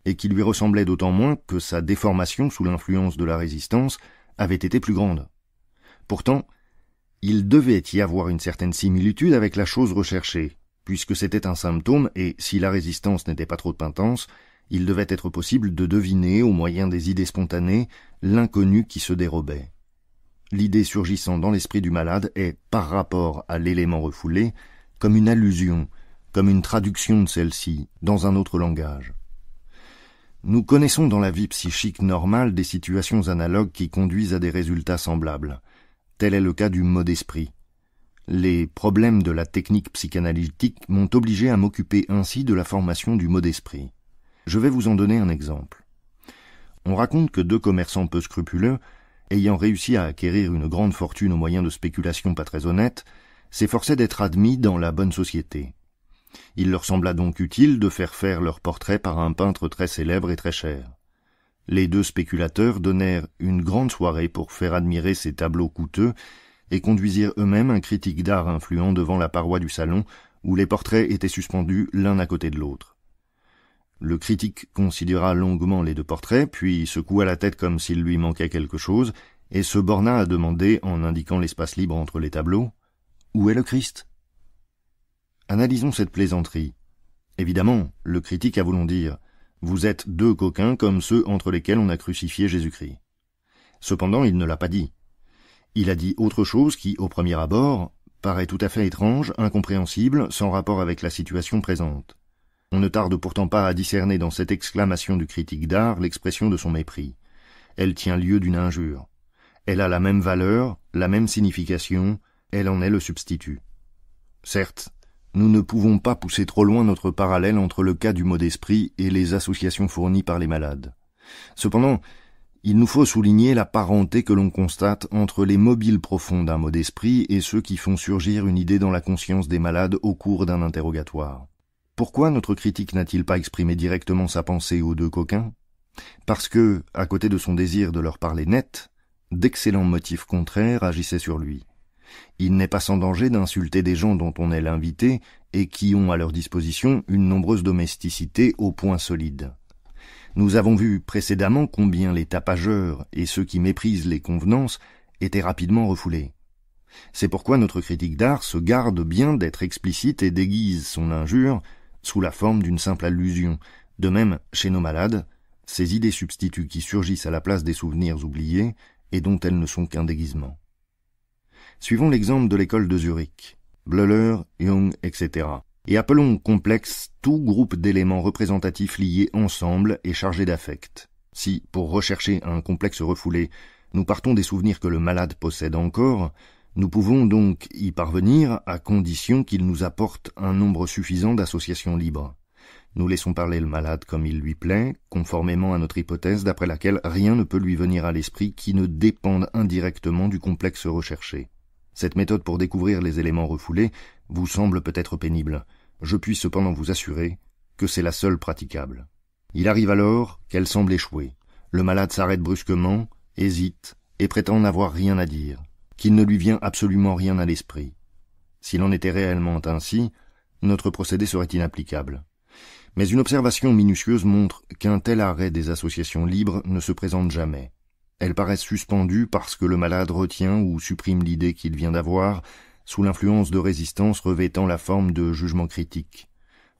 et qui lui ressemblait d'autant moins que sa déformation sous l'influence de la résistance avait été plus grande. Pourtant, il devait y avoir une certaine similitude avec la chose recherchée, puisque c'était un symptôme et, si la résistance n'était pas trop intense, il devait être possible de deviner, au moyen des idées spontanées, l'inconnu qui se dérobait. L'idée surgissant dans l'esprit du malade est, par rapport à l'élément refoulé, comme une allusion, comme une traduction de celle-ci, dans un autre langage. Nous connaissons dans la vie psychique normale des situations analogues qui conduisent à des résultats semblables. Tel est le cas du mot d'esprit. Les problèmes de la technique psychanalytique m'ont obligé à m'occuper ainsi de la formation du mot d'esprit. Je vais vous en donner un exemple. On raconte que 2 commerçants peu scrupuleux, ayant réussi à acquérir une grande fortune au moyen de spéculations pas très honnêtes, s'efforçaient d'être admis dans la bonne société. Il leur sembla donc utile de faire leur portrait par un peintre très célèbre et très cher. Les 2 spéculateurs donnèrent une grande soirée pour faire admirer ces tableaux coûteux et conduisirent eux-mêmes un critique d'art influent devant la paroi du salon où les portraits étaient suspendus l'un à côté de l'autre. Le critique considéra longuement les 2 portraits, puis secoua la tête comme s'il lui manquait quelque chose, et se borna à demander, en indiquant l'espace libre entre les tableaux, « Où est le Christ ?» Analysons cette plaisanterie. Évidemment, le critique a voulu dire « Vous êtes 2 coquins comme ceux entre lesquels on a crucifié Jésus-Christ. » Cependant, il ne l'a pas dit. Il a dit autre chose qui, au premier abord, paraît tout à fait étrange, incompréhensible, sans rapport avec la situation présente. On ne tarde pourtant pas à discerner dans cette exclamation du critique d'art l'expression de son mépris. Elle tient lieu d'une injure. Elle a la même valeur, la même signification, elle en est le substitut. Certes, nous ne pouvons pas pousser trop loin notre parallèle entre le cas du mot d'esprit et les associations fournies par les malades. Cependant, il nous faut souligner la parenté que l'on constate entre les mobiles profonds d'un mot d'esprit et ceux qui font surgir une idée dans la conscience des malades au cours d'un interrogatoire. Pourquoi notre critique n'a-t-il pas exprimé directement sa pensée aux 2 coquins? Parce que, à côté de son désir de leur parler net, d'excellents motifs contraires agissaient sur lui. Il n'est pas sans danger d'insulter des gens dont on est l'invité et qui ont à leur disposition une nombreuse domesticité au point solide. Nous avons vu précédemment combien les tapageurs et ceux qui méprisent les convenances étaient rapidement refoulés. C'est pourquoi notre critique d'art se garde bien d'être explicite et déguise son injure sous la forme d'une simple allusion. De même, chez nos malades, ces idées substituts qui surgissent à la place des souvenirs oubliés et dont elles ne sont qu'un déguisement. Suivons l'exemple de l'école de Zurich, Bleuler, Jung, etc. Et appelons complexe tout groupe d'éléments représentatifs liés ensemble et chargés d'affect. Si, pour rechercher un complexe refoulé, nous partons des souvenirs que le malade possède encore, nous pouvons donc y parvenir à condition qu'il nous apporte un nombre suffisant d'associations libres. Nous laissons parler le malade comme il lui plaît, conformément à notre hypothèse d'après laquelle rien ne peut lui venir à l'esprit qui ne dépende indirectement du complexe recherché. Cette méthode pour découvrir les éléments refoulés vous semble peut-être pénible. Je puis cependant vous assurer que c'est la seule praticable. Il arrive alors qu'elle semble échouer. Le malade s'arrête brusquement, hésite et prétend n'avoir rien à dire, qu'il ne lui vient absolument rien à l'esprit. S'il en était réellement ainsi, notre procédé serait inapplicable. Mais une observation minutieuse montre qu'un tel arrêt des associations libres ne se présente jamais. Elles paraissent suspendues parce que le malade retient ou supprime l'idée qu'il vient d'avoir, sous l'influence de résistance revêtant la forme de jugement critique.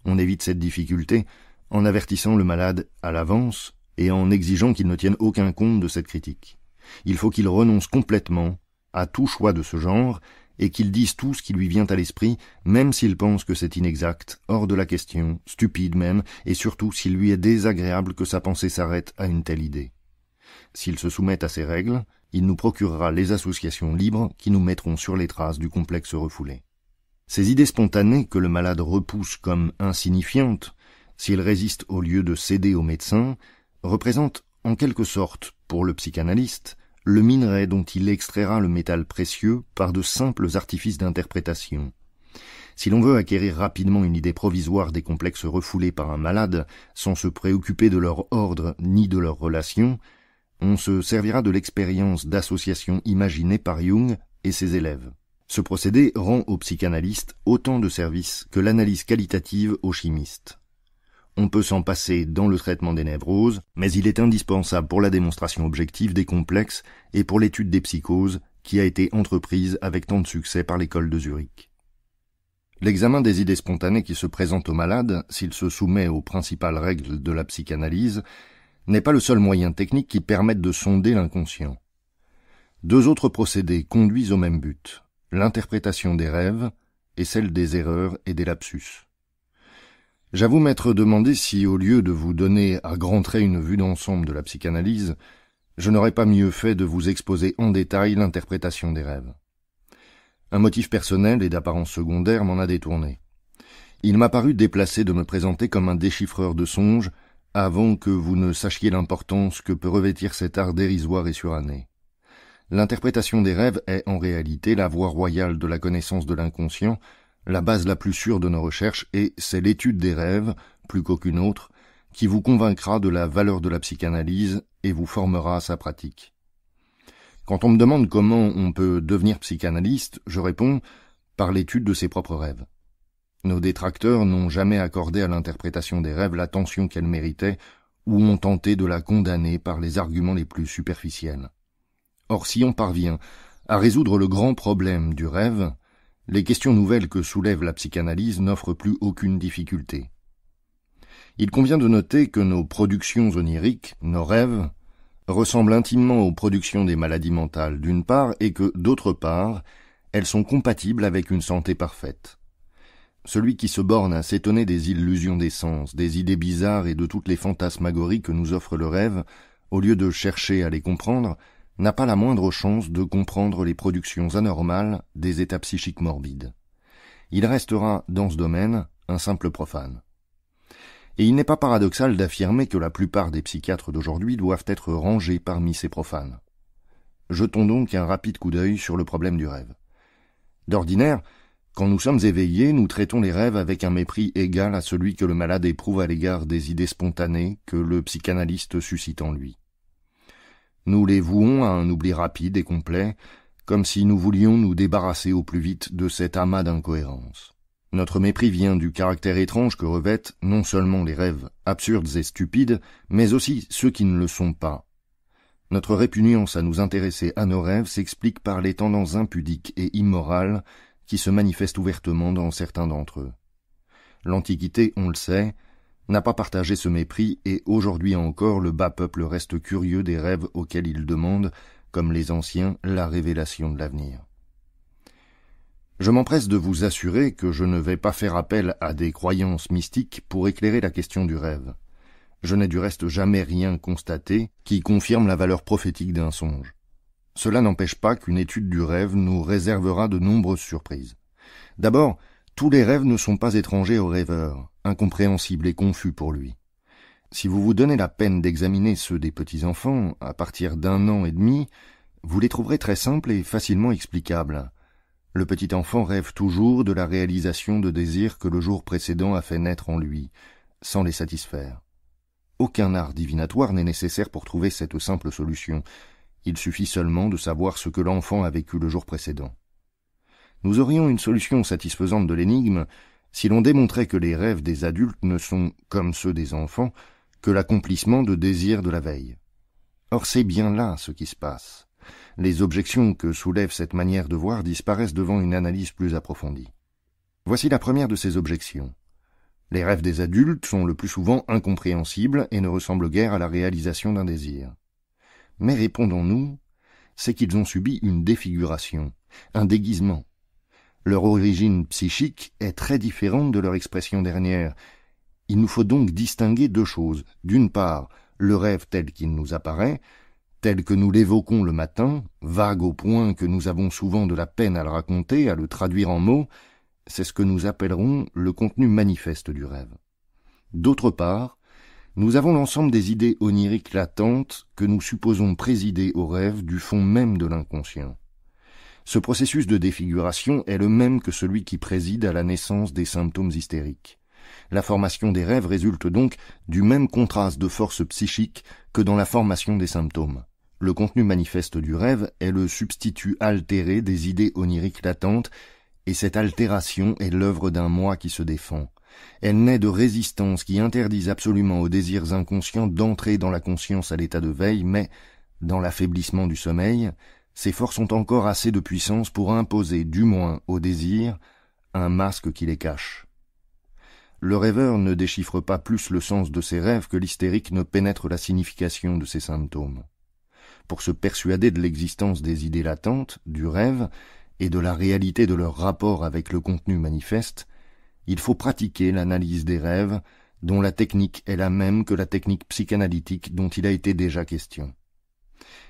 On évite cette difficulté en avertissant le malade à l'avance et en exigeant qu'il ne tienne aucun compte de cette critique. Il faut qu'il renonce complètement à tout choix de ce genre et qu'il dise tout ce qui lui vient à l'esprit, même s'il pense que c'est inexact, hors de la question, stupide même, et surtout s'il lui est désagréable que sa pensée s'arrête à une telle idée. S'il se soumet à ces règles, il nous procurera les associations libres qui nous mettront sur les traces du complexe refoulé. Ces idées spontanées que le malade repousse comme insignifiantes, s'il résiste au lieu de céder au médecin, représentent en quelque sorte, pour le psychanalyste, le minerai dont il extraira le métal précieux par de simples artifices d'interprétation. Si l'on veut acquérir rapidement une idée provisoire des complexes refoulés par un malade, sans se préoccuper de leur ordre ni de leurs relations, on se servira de l'expérience d'association imaginée par Jung et ses élèves. Ce procédé rend aux psychanalystes autant de services que l'analyse qualitative aux chimistes. On peut s'en passer dans le traitement des névroses, mais il est indispensable pour la démonstration objective des complexes et pour l'étude des psychoses qui a été entreprise avec tant de succès par l'école de Zurich. L'examen des idées spontanées qui se présentent au malade, s'il se soumet aux principales règles de la psychanalyse, n'est pas le seul moyen technique qui permette de sonder l'inconscient. Deux autres procédés conduisent au même but, l'interprétation des rêves et celle des erreurs et des lapsus. J'avoue m'être demandé si, au lieu de vous donner à grands traits une vue d'ensemble de la psychanalyse, je n'aurais pas mieux fait de vous exposer en détail l'interprétation des rêves. Un motif personnel et d'apparence secondaire m'en a détourné. Il m'a paru déplacé de me présenter comme un déchiffreur de songes avant que vous ne sachiez l'importance que peut revêtir cet art dérisoire et suranné. L'interprétation des rêves est en réalité la voie royale de la connaissance de l'inconscient, la base la plus sûre de nos recherches, et c'est l'étude des rêves, plus qu'aucune autre, qui vous convaincra de la valeur de la psychanalyse et vous formera à sa pratique. Quand on me demande comment on peut devenir psychanalyste, je réponds par l'étude de ses propres rêves. Nos détracteurs n'ont jamais accordé à l'interprétation des rêves l'attention qu'elle méritait ou ont tenté de la condamner par les arguments les plus superficiels. Or, si on parvient à résoudre le grand problème du rêve, les questions nouvelles que soulève la psychanalyse n'offrent plus aucune difficulté. Il convient de noter que nos productions oniriques, nos rêves, ressemblent intimement aux productions des maladies mentales d'une part et que, d'autre part, elles sont compatibles avec une santé parfaite. Celui qui se borne à s'étonner des illusions des sens, des idées bizarres et de toutes les fantasmagories que nous offre le rêve, au lieu de chercher à les comprendre, n'a pas la moindre chance de comprendre les productions anormales des états psychiques morbides. Il restera, dans ce domaine, un simple profane. Et il n'est pas paradoxal d'affirmer que la plupart des psychiatres d'aujourd'hui doivent être rangés parmi ces profanes. Jetons donc un rapide coup d'œil sur le problème du rêve. D'ordinaire, quand nous sommes éveillés, nous traitons les rêves avec un mépris égal à celui que le malade éprouve à l'égard des idées spontanées que le psychanalyste suscite en lui. Nous les vouons à un oubli rapide et complet, comme si nous voulions nous débarrasser au plus vite de cet amas d'incohérences. Notre mépris vient du caractère étrange que revêtent non seulement les rêves absurdes et stupides, mais aussi ceux qui ne le sont pas. Notre répugnance à nous intéresser à nos rêves s'explique par les tendances impudiques et immorales qui se manifestent ouvertement dans certains d'entre eux. L'Antiquité, on le sait, n'a pas partagé ce mépris et aujourd'hui encore le bas peuple reste curieux des rêves auxquels il demande, comme les anciens, la révélation de l'avenir. Je m'empresse de vous assurer que je ne vais pas faire appel à des croyances mystiques pour éclairer la question du rêve. Je n'ai du reste jamais rien constaté qui confirme la valeur prophétique d'un songe. Cela n'empêche pas qu'une étude du rêve nous réservera de nombreuses surprises. D'abord, tous les rêves ne sont pas étrangers au rêveur, incompréhensibles et confus pour lui. Si vous vous donnez la peine d'examiner ceux des petits-enfants, à partir d'1 an et demi, vous les trouverez très simples et facilement explicables. Le petit enfant rêve toujours de la réalisation de désirs que le jour précédent a fait naître en lui, sans les satisfaire. Aucun art divinatoire n'est nécessaire pour trouver cette simple solution. Il suffit seulement de savoir ce que l'enfant a vécu le jour précédent. Nous aurions une solution satisfaisante de l'énigme si l'on démontrait que les rêves des adultes ne sont, comme ceux des enfants, que l'accomplissement de désirs de la veille. Or c'est bien là ce qui se passe. Les objections que soulève cette manière de voir disparaissent devant une analyse plus approfondie. Voici la première de ces objections. Les rêves des adultes sont le plus souvent incompréhensibles et ne ressemblent guère à la réalisation d'un désir. Mais répondons-nous, c'est qu'ils ont subi une défiguration, un déguisement. Leur origine psychique est très différente de leur expression dernière. Il nous faut donc distinguer deux choses. D'une part, le rêve tel qu'il nous apparaît, tel que nous l'évoquons le matin, vague au point que nous avons souvent de la peine à le raconter, à le traduire en mots, c'est ce que nous appellerons le contenu manifeste du rêve. D'autre part, Nous avons l'ensemble des idées oniriques latentes que nous supposons présider au rêve du fond même de l'inconscient. Ce processus de défiguration est le même que celui qui préside à la naissance des symptômes hystériques. La formation des rêves résulte donc du même contraste de force psychique que dans la formation des symptômes. Le contenu manifeste du rêve est le substitut altéré des idées oniriques latentes, et cette altération est l'œuvre d'un moi qui se défend. Elle naît de résistances qui interdisent absolument aux désirs inconscients d'entrer dans la conscience à l'état de veille, mais, dans l'affaiblissement du sommeil, ces forces ont encore assez de puissance pour imposer, du moins aux désirs, un masque qui les cache. Le rêveur ne déchiffre pas plus le sens de ses rêves que l'hystérique ne pénètre la signification de ses symptômes. Pour se persuader de l'existence des idées latentes, du rêve, et de la réalité de leur rapport avec le contenu manifeste, il faut pratiquer l'analyse des rêves, dont la technique est la même que la technique psychanalytique dont il a été déjà question.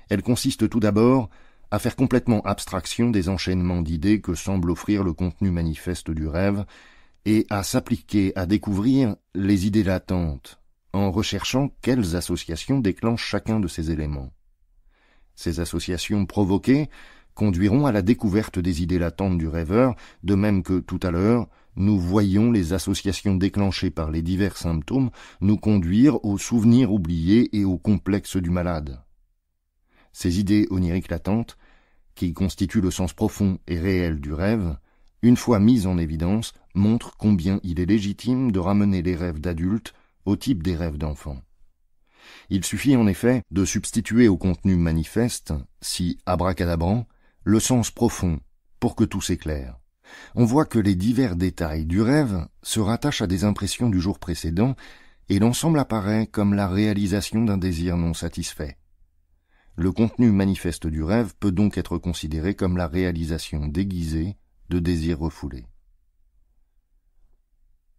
Elle consiste tout d'abord à faire complètement abstraction des enchaînements d'idées que semble offrir le contenu manifeste du rêve, et à s'appliquer à découvrir les idées latentes, en recherchant quelles associations déclenchent chacun de ces éléments. Ces associations provoquées conduiront à la découverte des idées latentes du rêveur, de même que, tout à l'heure, nous voyons les associations déclenchées par les divers symptômes nous conduire aux souvenirs oubliés et aux complexes du malade. Ces idées oniriques latentes, qui constituent le sens profond et réel du rêve, une fois mises en évidence, montrent combien il est légitime de ramener les rêves d'adultes au type des rêves d'enfants. Il suffit en effet de substituer au contenu manifeste, si abracadabrant, le sens profond pour que tout s'éclaire. On voit que les divers détails du rêve se rattachent à des impressions du jour précédent et l'ensemble apparaît comme la réalisation d'un désir non satisfait. Le contenu manifeste du rêve peut donc être considéré comme la réalisation déguisée de désirs refoulés.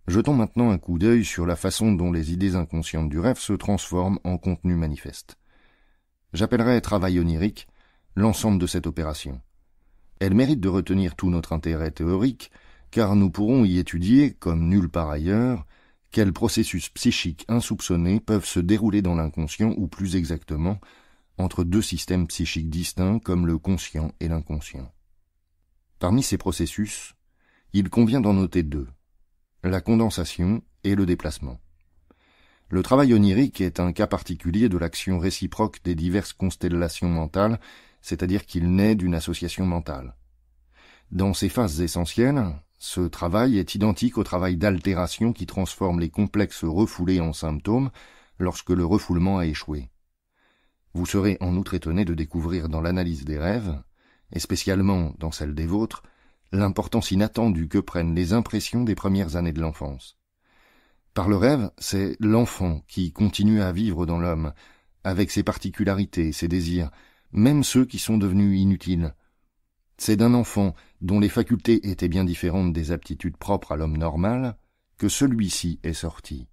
Jetons maintenant un coup d'œil sur la façon dont les idées inconscientes du rêve se transforment en contenu manifeste. J'appellerais travail onirique l'ensemble de cette opération. Elle mérite de retenir tout notre intérêt théorique, car nous pourrons y étudier, comme nulle part ailleurs, quels processus psychiques insoupçonnés peuvent se dérouler dans l'inconscient, ou plus exactement, entre deux systèmes psychiques distincts comme le conscient et l'inconscient. Parmi ces processus, il convient d'en noter deux, la condensation et le déplacement. Le travail onirique est un cas particulier de l'action réciproque des diverses constellations mentales, c'est-à-dire qu'il naît d'une association mentale. Dans ces phases essentielles, ce travail est identique au travail d'altération qui transforme les complexes refoulés en symptômes lorsque le refoulement a échoué. Vous serez en outre étonné de découvrir dans l'analyse des rêves, et spécialement dans celle des vôtres, l'importance inattendue que prennent les impressions des premières années de l'enfance. Par le rêve, c'est l'enfant qui continue à vivre dans l'homme, avec ses particularités, ses désirs, même ceux qui sont devenus inutiles. C'est d'un enfant dont les facultés étaient bien différentes des aptitudes propres à l'homme normal que celui-ci est sorti.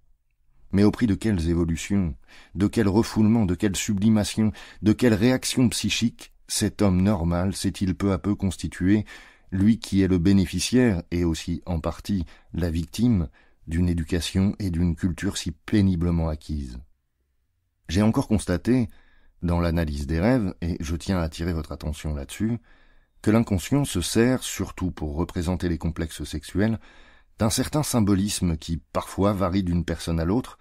Mais au prix de quelles évolutions, de quel refoulement, de quelle sublimation, de quelle réaction psychique cet homme normal s'est-il peu à peu constitué, lui qui est le bénéficiaire et aussi en partie la victime d'une éducation et d'une culture si péniblement acquises. J'ai encore constaté, dans l'analyse des rêves, et je tiens à attirer votre attention là-dessus, que l'inconscient se sert, surtout pour représenter les complexes sexuels, d'un certain symbolisme qui parfois varie d'une personne à l'autre,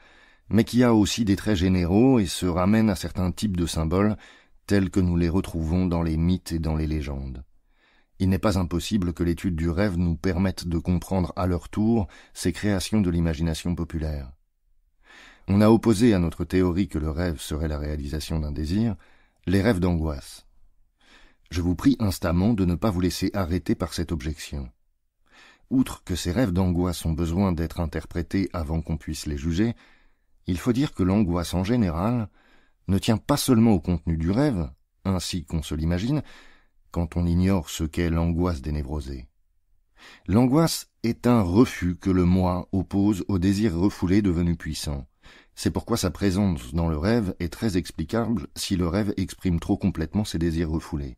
mais qui a aussi des traits généraux et se ramène à certains types de symboles tels que nous les retrouvons dans les mythes et dans les légendes. Il n'est pas impossible que l'étude du rêve nous permette de comprendre à leur tour ces créations de l'imagination populaire. On a opposé à notre théorie que le rêve serait la réalisation d'un désir, les rêves d'angoisse. Je vous prie instamment de ne pas vous laisser arrêter par cette objection. Outre que ces rêves d'angoisse ont besoin d'être interprétés avant qu'on puisse les juger, il faut dire que l'angoisse en général ne tient pas seulement au contenu du rêve, ainsi qu'on se l'imagine, quand on ignore ce qu'est l'angoisse des névrosés. L'angoisse est un refus que le moi oppose au désir refoulé devenu puissant. C'est pourquoi sa présence dans le rêve est très explicable si le rêve exprime trop complètement ses désirs refoulés.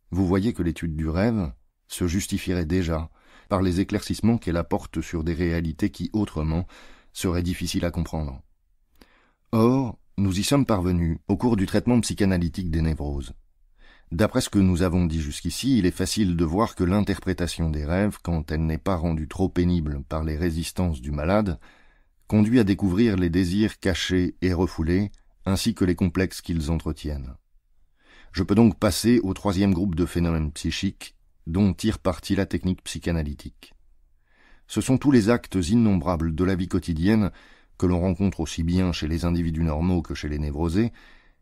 Vous voyez que l'étude du rêve se justifierait déjà par les éclaircissements qu'elle apporte sur des réalités qui, autrement, seraient difficiles à comprendre. Or, nous y sommes parvenus au cours du traitement psychanalytique des névroses. D'après ce que nous avons dit jusqu'ici, il est facile de voir que l'interprétation des rêves, quand elle n'est pas rendue trop pénible par les résistances du malade, conduit à découvrir les désirs cachés et refoulés, ainsi que les complexes qu'ils entretiennent. Je peux donc passer au troisième groupe de phénomènes psychiques, dont tire parti la technique psychanalytique. Ce sont tous les actes innombrables de la vie quotidienne que l'on rencontre aussi bien chez les individus normaux que chez les névrosés,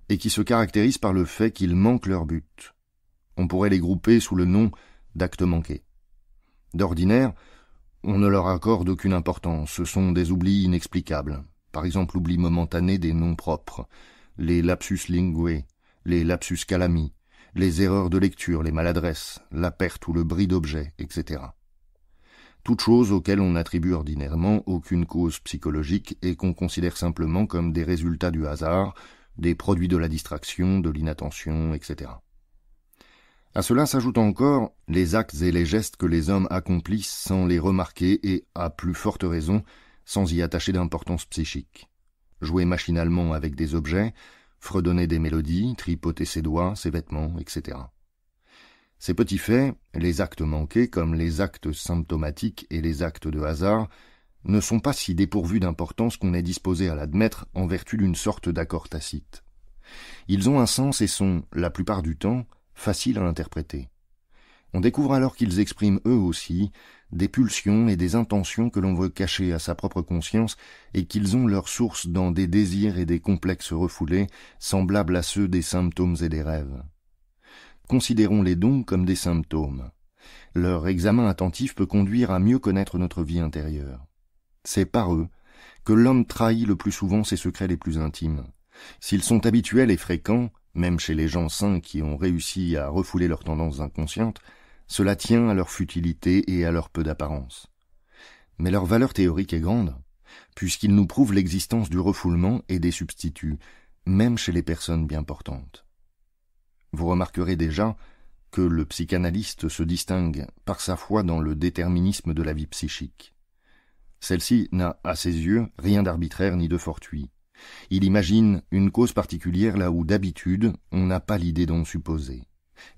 et qui se caractérisent par le fait qu'ils manquent leur but. On pourrait les grouper sous le nom d'actes manqués. D'ordinaire, on ne leur accorde aucune importance, ce sont des oublis inexplicables, par exemple l'oubli momentané des noms propres, les lapsus linguae, les lapsus calami, les erreurs de lecture, les maladresses, la perte ou le bris d'objets, etc. Toutes choses auxquelles on n'attribue ordinairement aucune cause psychologique et qu'on considère simplement comme des résultats du hasard, des produits de la distraction, de l'inattention, etc. À cela s'ajoutent encore les actes et les gestes que les hommes accomplissent sans les remarquer et, à plus forte raison, sans y attacher d'importance psychique. Jouer machinalement avec des objets, fredonner des mélodies, tripoter ses doigts, ses vêtements, etc. Ces petits faits, les actes manqués comme les actes symptomatiques et les actes de hasard, ne sont pas si dépourvus d'importance qu'on est disposé à l'admettre en vertu d'une sorte d'accord tacite. Ils ont un sens et sont, la plupart du temps, faciles à interpréter. On découvre alors qu'ils expriment eux aussi des pulsions et des intentions que l'on veut cacher à sa propre conscience et qu'ils ont leur source dans des désirs et des complexes refoulés semblables à ceux des symptômes et des rêves. Considérons-les donc comme des symptômes. Leur examen attentif peut conduire à mieux connaître notre vie intérieure. C'est par eux que l'homme trahit le plus souvent ses secrets les plus intimes. S'ils sont habituels et fréquents, même chez les gens sains qui ont réussi à refouler leurs tendances inconscientes, cela tient à leur futilité et à leur peu d'apparence. Mais leur valeur théorique est grande, puisqu'ils nous prouvent l'existence du refoulement et des substituts, même chez les personnes bien portantes. Vous remarquerez déjà que le psychanalyste se distingue par sa foi dans le déterminisme de la vie psychique. Celle-ci n'a, à ses yeux, rien d'arbitraire ni de fortuit. Il imagine une cause particulière là où, d'habitude, on n'a pas l'idée d'en supposer.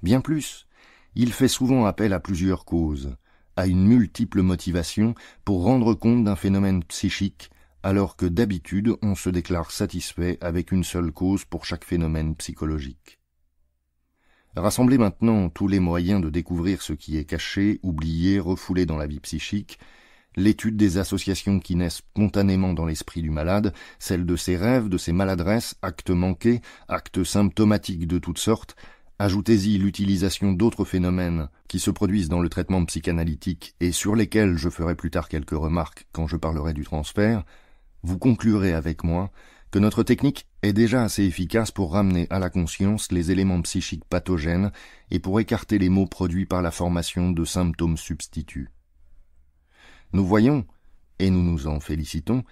Bien plus, il fait souvent appel à plusieurs causes, à une multiple motivation pour rendre compte d'un phénomène psychique, alors que d'habitude on se déclare satisfait avec une seule cause pour chaque phénomène psychologique. Rassemblez maintenant tous les moyens de découvrir ce qui est caché, oublié, refoulé dans la vie psychique, l'étude des associations qui naissent spontanément dans l'esprit du malade, celle de ses rêves, de ses maladresses, actes manqués, actes symptomatiques de toutes sortes, ajoutez-y l'utilisation d'autres phénomènes qui se produisent dans le traitement psychanalytique et sur lesquels je ferai plus tard quelques remarques quand je parlerai du transfert, vous conclurez avec moi que notre technique est déjà assez efficace pour ramener à la conscience les éléments psychiques pathogènes et pour écarter les maux produits par la formation de symptômes substituts. Nous voyons, et nous nous en félicitons,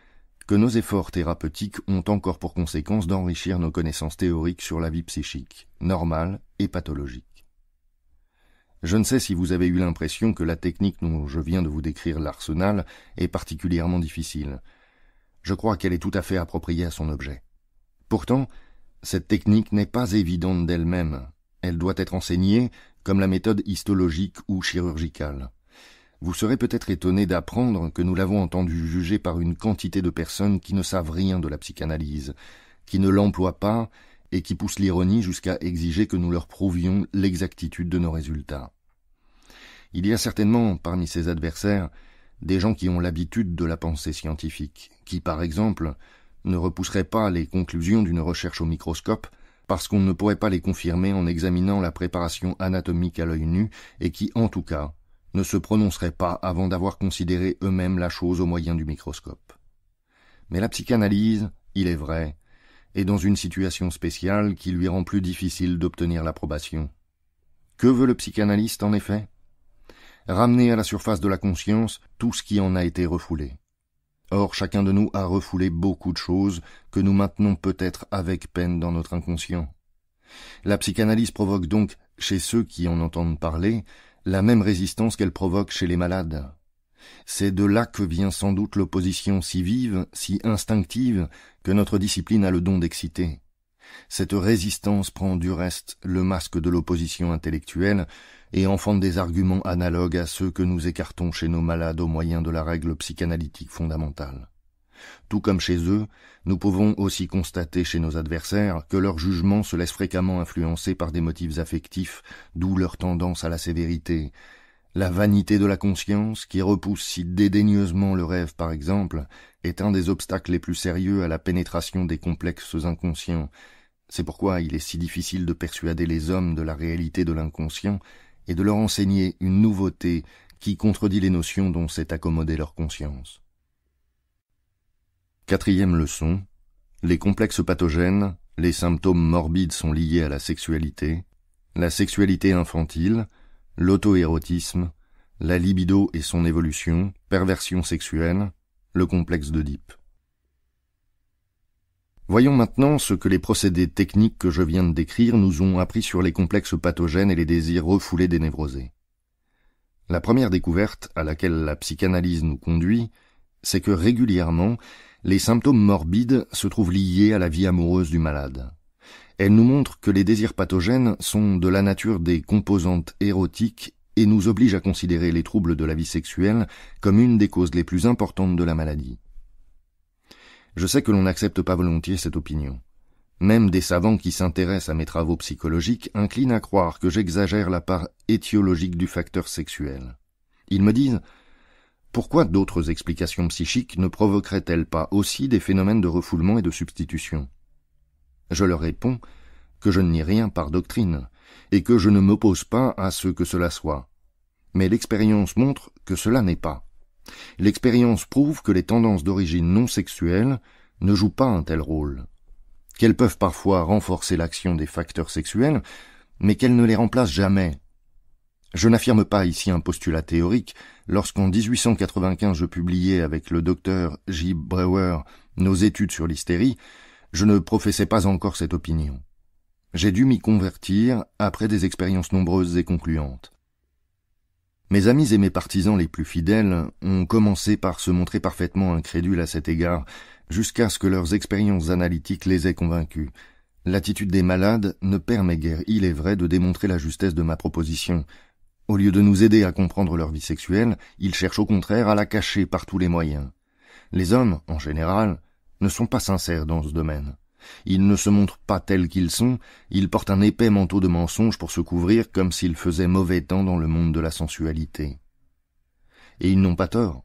que nos efforts thérapeutiques ont encore pour conséquence d'enrichir nos connaissances théoriques sur la vie psychique, normale et pathologique. Je ne sais si vous avez eu l'impression que la technique dont je viens de vous décrire l'arsenal est particulièrement difficile. Je crois qu'elle est tout à fait appropriée à son objet. Pourtant, cette technique n'est pas évidente d'elle-même. Elle doit être enseignée comme la méthode histologique ou chirurgicale. Vous serez peut-être étonné d'apprendre que nous l'avons entendu juger par une quantité de personnes qui ne savent rien de la psychanalyse, qui ne l'emploient pas et qui poussent l'ironie jusqu'à exiger que nous leur prouvions l'exactitude de nos résultats. Il y a certainement, parmi ces adversaires, des gens qui ont l'habitude de la pensée scientifique, qui, par exemple, ne repousseraient pas les conclusions d'une recherche au microscope parce qu'on ne pourrait pas les confirmer en examinant la préparation anatomique à l'œil nu et qui, en tout cas, ne se prononceraient pas avant d'avoir considéré eux-mêmes la chose au moyen du microscope. Mais la psychanalyse, il est vrai, est dans une situation spéciale qui lui rend plus difficile d'obtenir l'approbation. Que veut le psychanalyste, en effet? Ramener à la surface de la conscience tout ce qui en a été refoulé. Or, chacun de nous a refoulé beaucoup de choses que nous maintenons peut-être avec peine dans notre inconscient. La psychanalyse provoque donc, chez ceux qui en entendent parler, la même résistance qu'elle provoque chez les malades. C'est de là que vient sans doute l'opposition si vive, si instinctive, que notre discipline a le don d'exciter. Cette résistance prend du reste le masque de l'opposition intellectuelle et enfante des arguments analogues à ceux que nous écartons chez nos malades au moyen de la règle psychanalytique fondamentale. Tout comme chez eux, nous pouvons aussi constater chez nos adversaires que leur jugement se laisse fréquemment influencer par des motifs affectifs, d'où leur tendance à la sévérité. La vanité de la conscience, qui repousse si dédaigneusement le rêve par exemple, est un des obstacles les plus sérieux à la pénétration des complexes inconscients. C'est pourquoi il est si difficile de persuader les hommes de la réalité de l'inconscient et de leur enseigner une nouveauté qui contredit les notions dont s'est accommodée leur conscience. Quatrième leçon. Les complexes pathogènes, les symptômes morbides sont liés à la sexualité infantile, l'auto-érotisme, la libido et son évolution, perversion sexuelle, le complexe d'Oedipe. Voyons maintenant ce que les procédés techniques que je viens de décrire nous ont appris sur les complexes pathogènes et les désirs refoulés des névrosés. La première découverte à laquelle la psychanalyse nous conduit, c'est que régulièrement, les symptômes morbides se trouvent liés à la vie amoureuse du malade. Elle nous montre que les désirs pathogènes sont de la nature des composantes érotiques et nous oblige à considérer les troubles de la vie sexuelle comme une des causes les plus importantes de la maladie. Je sais que l'on n'accepte pas volontiers cette opinion. Même des savants qui s'intéressent à mes travaux psychologiques inclinent à croire que j'exagère la part étiologique du facteur sexuel. Ils me disent « Pourquoi d'autres explications psychiques ne provoqueraient-elles pas aussi des phénomènes de refoulement et de substitution ?» Je leur réponds que je ne nie rien par doctrine, et que je ne m'oppose pas à ce que cela soit. Mais l'expérience montre que cela n'est pas. L'expérience prouve que les tendances d'origine non sexuelle ne jouent pas un tel rôle, qu'elles peuvent parfois renforcer l'action des facteurs sexuels, mais qu'elles ne les remplacent jamais. Je n'affirme pas ici un postulat théorique. Lorsqu'en 1895 je publiais avec le docteur J. Brewer nos études sur l'hystérie, je ne professais pas encore cette opinion. J'ai dû m'y convertir après des expériences nombreuses et concluantes. Mes amis et mes partisans les plus fidèles ont commencé par se montrer parfaitement incrédules à cet égard, jusqu'à ce que leurs expériences analytiques les aient convaincus. L'attitude des malades ne permet guère, il est vrai, de démontrer la justesse de ma proposition. Au lieu de nous aider à comprendre leur vie sexuelle, ils cherchent au contraire à la cacher par tous les moyens. Les hommes, en général, ne sont pas sincères dans ce domaine. Ils ne se montrent pas tels qu'ils sont, ils portent un épais manteau de mensonges pour se couvrir comme s'il faisait mauvais temps dans le monde de la sensualité. Et ils n'ont pas tort.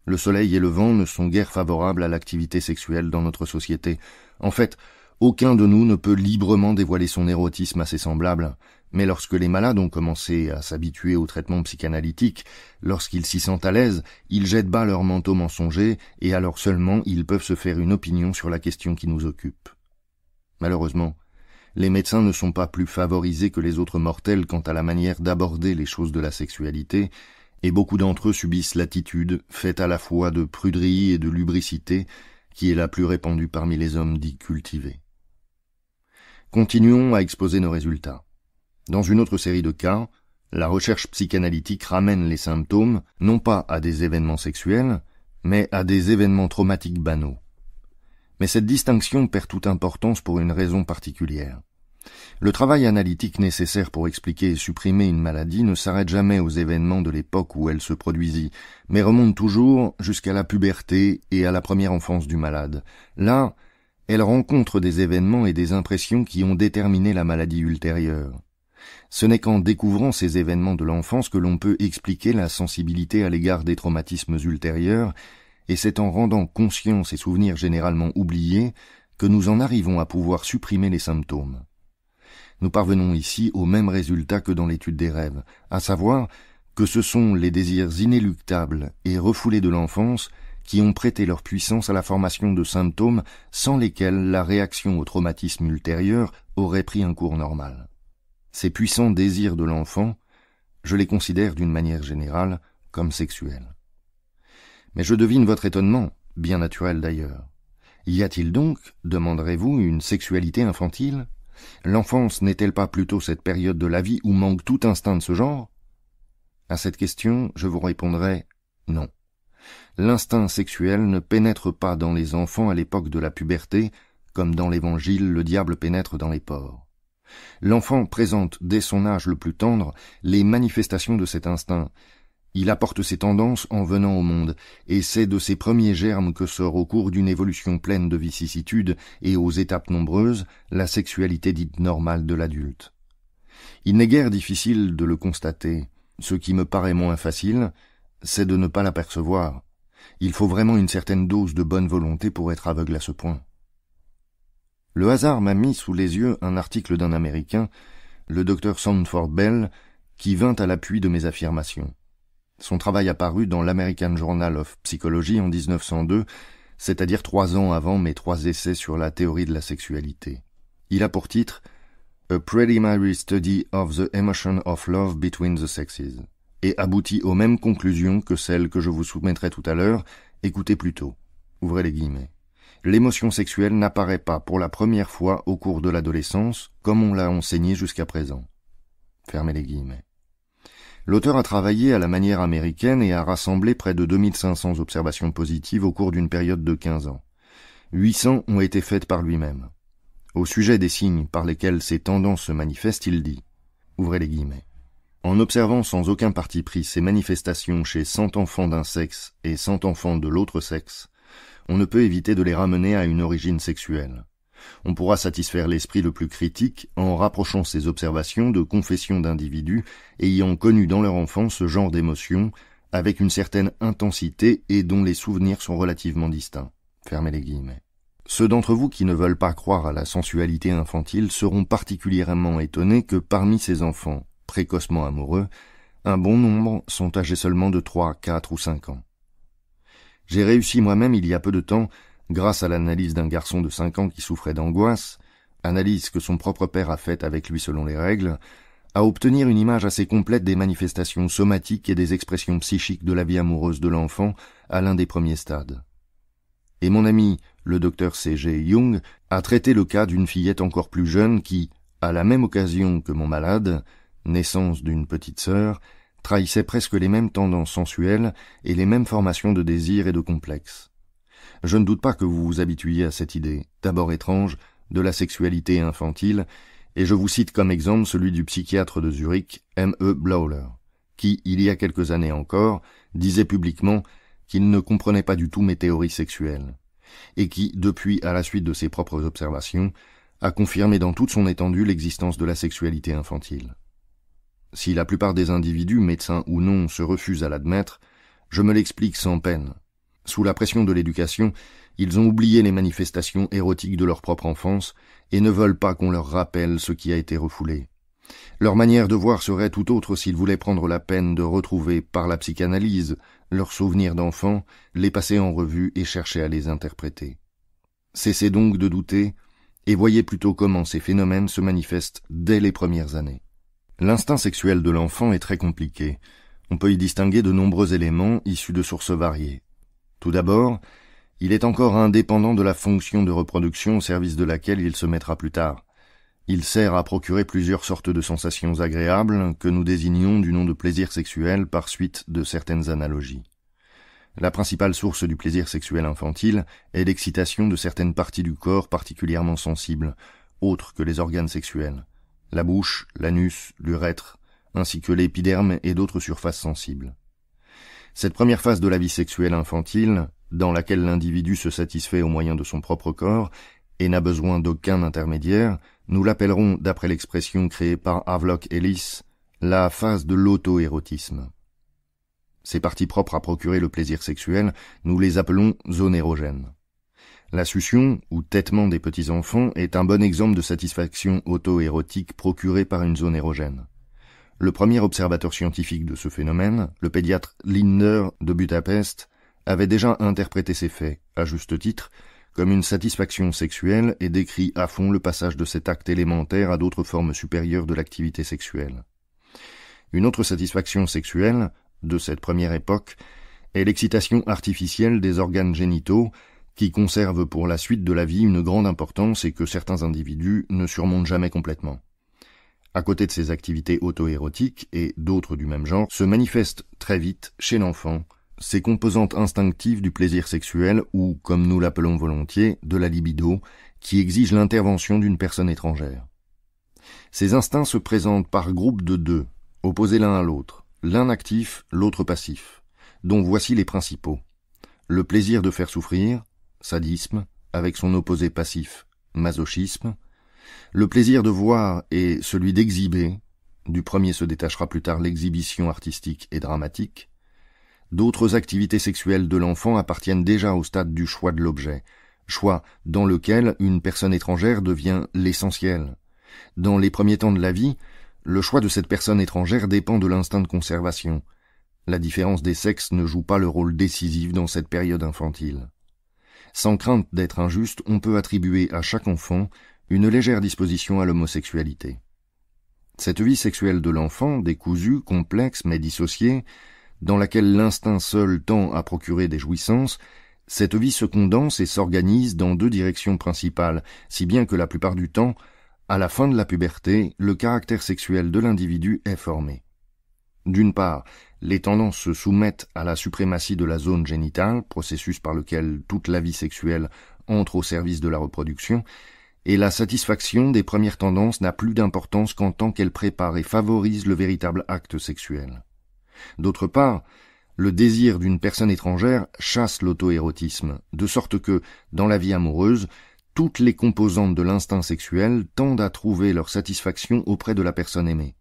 Le soleil et le vent ne sont guère favorables à l'activité sexuelle dans notre société. En fait, aucun de nous ne peut librement dévoiler son érotisme à ses semblables, mais lorsque les malades ont commencé à s'habituer au traitement psychanalytique, lorsqu'ils s'y sentent à l'aise, ils jettent bas leur manteau mensonger et alors seulement ils peuvent se faire une opinion sur la question qui nous occupe. Malheureusement, les médecins ne sont pas plus favorisés que les autres mortels quant à la manière d'aborder les choses de la sexualité, et beaucoup d'entre eux subissent l'attitude, faite à la fois de pruderie et de lubricité, qui est la plus répandue parmi les hommes dits cultivés. Continuons à exposer nos résultats. Dans une autre série de cas, la recherche psychanalytique ramène les symptômes non pas à des événements sexuels, mais à des événements traumatiques banaux. Mais cette distinction perd toute importance pour une raison particulière. Le travail analytique nécessaire pour expliquer et supprimer une maladie ne s'arrête jamais aux événements de l'époque où elle se produisit, mais remonte toujours jusqu'à la puberté et à la première enfance du malade. Là, elle rencontre des événements et des impressions qui ont déterminé la maladie ultérieure. Ce n'est qu'en découvrant ces événements de l'enfance que l'on peut expliquer la sensibilité à l'égard des traumatismes ultérieurs, et c'est en rendant conscients ces souvenirs généralement oubliés que nous en arrivons à pouvoir supprimer les symptômes. Nous parvenons ici au même résultat que dans l'étude des rêves, à savoir que ce sont les désirs inéluctables et refoulés de l'enfance qui ont prêté leur puissance à la formation de symptômes sans lesquels la réaction au traumatisme ultérieur aurait pris un cours normal. Ces puissants désirs de l'enfant, je les considère d'une manière générale comme sexuels. Mais je devine votre étonnement, bien naturel d'ailleurs. Y a-t-il donc, demanderez-vous, une sexualité infantile? L'enfance n'est-elle pas plutôt cette période de la vie où manque tout instinct de ce genre? À cette question, je vous répondrai non. L'instinct sexuel ne pénètre pas dans les enfants à l'époque de la puberté, comme dans l'Évangile le diable pénètre dans les porcs. L'enfant présente dès son âge le plus tendre les manifestations de cet instinct. Il apporte ses tendances en venant au monde, et c'est de ces premiers germes que sort au cours d'une évolution pleine de vicissitudes et aux étapes nombreuses la sexualité dite normale de l'adulte. Il n'est guère difficile de le constater. Ce qui me paraît moins facile, c'est de ne pas l'apercevoir. Il faut vraiment une certaine dose de bonne volonté pour être aveugle à ce point. Le hasard m'a mis sous les yeux un article d'un Américain, le Dr Sanford Bell, qui vint à l'appui de mes affirmations. Son travail apparut dans l'American Journal of Psychology en 1902, c'est-à-dire 3 ans avant mes 3 essais sur la théorie de la sexualité. Il a pour titre « A Preliminary Study of the Emotion of Love Between the Sexes » et aboutit aux mêmes conclusions que celles que je vous soumettrai tout à l'heure. Écoutez plutôt. Ouvrez les guillemets. L'émotion sexuelle n'apparaît pas pour la première fois au cours de l'adolescence, comme on l'a enseigné jusqu'à présent. Fermez les guillemets. L'auteur a travaillé à la manière américaine et a rassemblé près de 2500 observations positives au cours d'une période de 15 ans. 800 ont été faites par lui-même. Au sujet des signes par lesquels ces tendances se manifestent, il dit, ouvrez les guillemets, en observant sans aucun parti pris ces manifestations chez 100 enfants d'un sexe et 100 enfants de l'autre sexe, on ne peut éviter de les ramener à une origine sexuelle. On pourra satisfaire l'esprit le plus critique en rapprochant ces observations de confessions d'individus ayant connu dans leur enfance ce genre d'émotions avec une certaine intensité et dont les souvenirs sont relativement distincts. Fermez les guillemets. Ceux d'entre vous qui ne veulent pas croire à la sensualité infantile seront particulièrement étonnés que parmi ces enfants, précocement amoureux, un bon nombre sont âgés seulement de 3, 4 ou 5 ans. J'ai réussi moi-même il y a peu de temps, grâce à l'analyse d'un garçon de 5 ans qui souffrait d'angoisse, analyse que son propre père a faite avec lui selon les règles, à obtenir une image assez complète des manifestations somatiques et des expressions psychiques de la vie amoureuse de l'enfant à l'un des premiers stades. Et mon ami, le docteur C.G. Jung, a traité le cas d'une fillette encore plus jeune qui, à la même occasion que mon malade, naissance d'une petite sœur, trahissait presque les mêmes tendances sensuelles et les mêmes formations de désir et de complexe. Je ne doute pas que vous vous habituiez à cette idée, d'abord étrange, de la sexualité infantile, et je vous cite comme exemple celui du psychiatre de Zurich, M.E. Blauler, qui, il y a quelques années encore, disait publiquement qu'il ne comprenait pas du tout mes théories sexuelles, et qui, depuis, à la suite de ses propres observations, a confirmé dans toute son étendue l'existence de la sexualité infantile. Si la plupart des individus, médecins ou non, se refusent à l'admettre, je me l'explique sans peine. Sous la pression de l'éducation, ils ont oublié les manifestations érotiques de leur propre enfance et ne veulent pas qu'on leur rappelle ce qui a été refoulé. Leur manière de voir serait tout autre s'ils voulaient prendre la peine de retrouver, par la psychanalyse, leurs souvenirs d'enfants, les passer en revue et chercher à les interpréter. Cessez donc de douter et voyez plutôt comment ces phénomènes se manifestent dès les premières années. L'instinct sexuel de l'enfant est très compliqué. On peut y distinguer de nombreux éléments issus de sources variées. Tout d'abord, il est encore indépendant de la fonction de reproduction au service de laquelle il se mettra plus tard. Il sert à procurer plusieurs sortes de sensations agréables que nous désignons du nom de plaisir sexuel par suite de certaines analogies. La principale source du plaisir sexuel infantile est l'excitation de certaines parties du corps particulièrement sensibles, autres que les organes sexuels. La bouche, l'anus, l'urètre, ainsi que l'épiderme et d'autres surfaces sensibles. Cette première phase de la vie sexuelle infantile, dans laquelle l'individu se satisfait au moyen de son propre corps et n'a besoin d'aucun intermédiaire, nous l'appellerons, d'après l'expression créée par Havelock Ellis, la phase de l'auto-érotisme. Ces parties propres à procurer le plaisir sexuel, nous les appelons zones érogènes. La succion, ou têtement des petits-enfants, est un bon exemple de satisfaction auto-érotique procurée par une zone érogène. Le premier observateur scientifique de ce phénomène, le pédiatre Lindner de Budapest, avait déjà interprété ces faits, à juste titre, comme une satisfaction sexuelle et décrit à fond le passage de cet acte élémentaire à d'autres formes supérieures de l'activité sexuelle. Une autre satisfaction sexuelle, de cette première époque, est l'excitation artificielle des organes génitaux, qui conserve pour la suite de la vie une grande importance et que certains individus ne surmontent jamais complètement. À côté de ces activités auto-érotiques et d'autres du même genre, se manifeste très vite, chez l'enfant, ces composantes instinctives du plaisir sexuel ou, comme nous l'appelons volontiers, de la libido, qui exigent l'intervention d'une personne étrangère. Ces instincts se présentent par groupes de deux, opposés l'un à l'autre, l'un actif, l'autre passif, dont voici les principaux. Le plaisir de faire souffrir, sadisme, avec son opposé passif, masochisme, le plaisir de voir et celui d'exhiber, du premier se détachera plus tard l'exhibition artistique et dramatique. D'autres activités sexuelles de l'enfant appartiennent déjà au stade du choix de l'objet, choix dans lequel une personne étrangère devient l'essentiel. Dans les premiers temps de la vie, le choix de cette personne étrangère dépend de l'instinct de conservation. La différence des sexes ne joue pas le rôle décisif dans cette période infantile. Sans crainte d'être injuste, on peut attribuer à chaque enfant une légère disposition à l'homosexualité. Cette vie sexuelle de l'enfant, décousue, complexe mais dissociée, dans laquelle l'instinct seul tend à procurer des jouissances, cette vie se condense et s'organise dans deux directions principales, si bien que la plupart du temps, à la fin de la puberté, le caractère sexuel de l'individu est formé. D'une part, les tendances se soumettent à la suprématie de la zone génitale, processus par lequel toute la vie sexuelle entre au service de la reproduction, et la satisfaction des premières tendances n'a plus d'importance qu'en tant qu'elle prépare et favorise le véritable acte sexuel. D'autre part, le désir d'une personne étrangère chasse l'auto-érotisme, de sorte que, dans la vie amoureuse, toutes les composantes de l'instinct sexuel tendent à trouver leur satisfaction auprès de la personne aimée.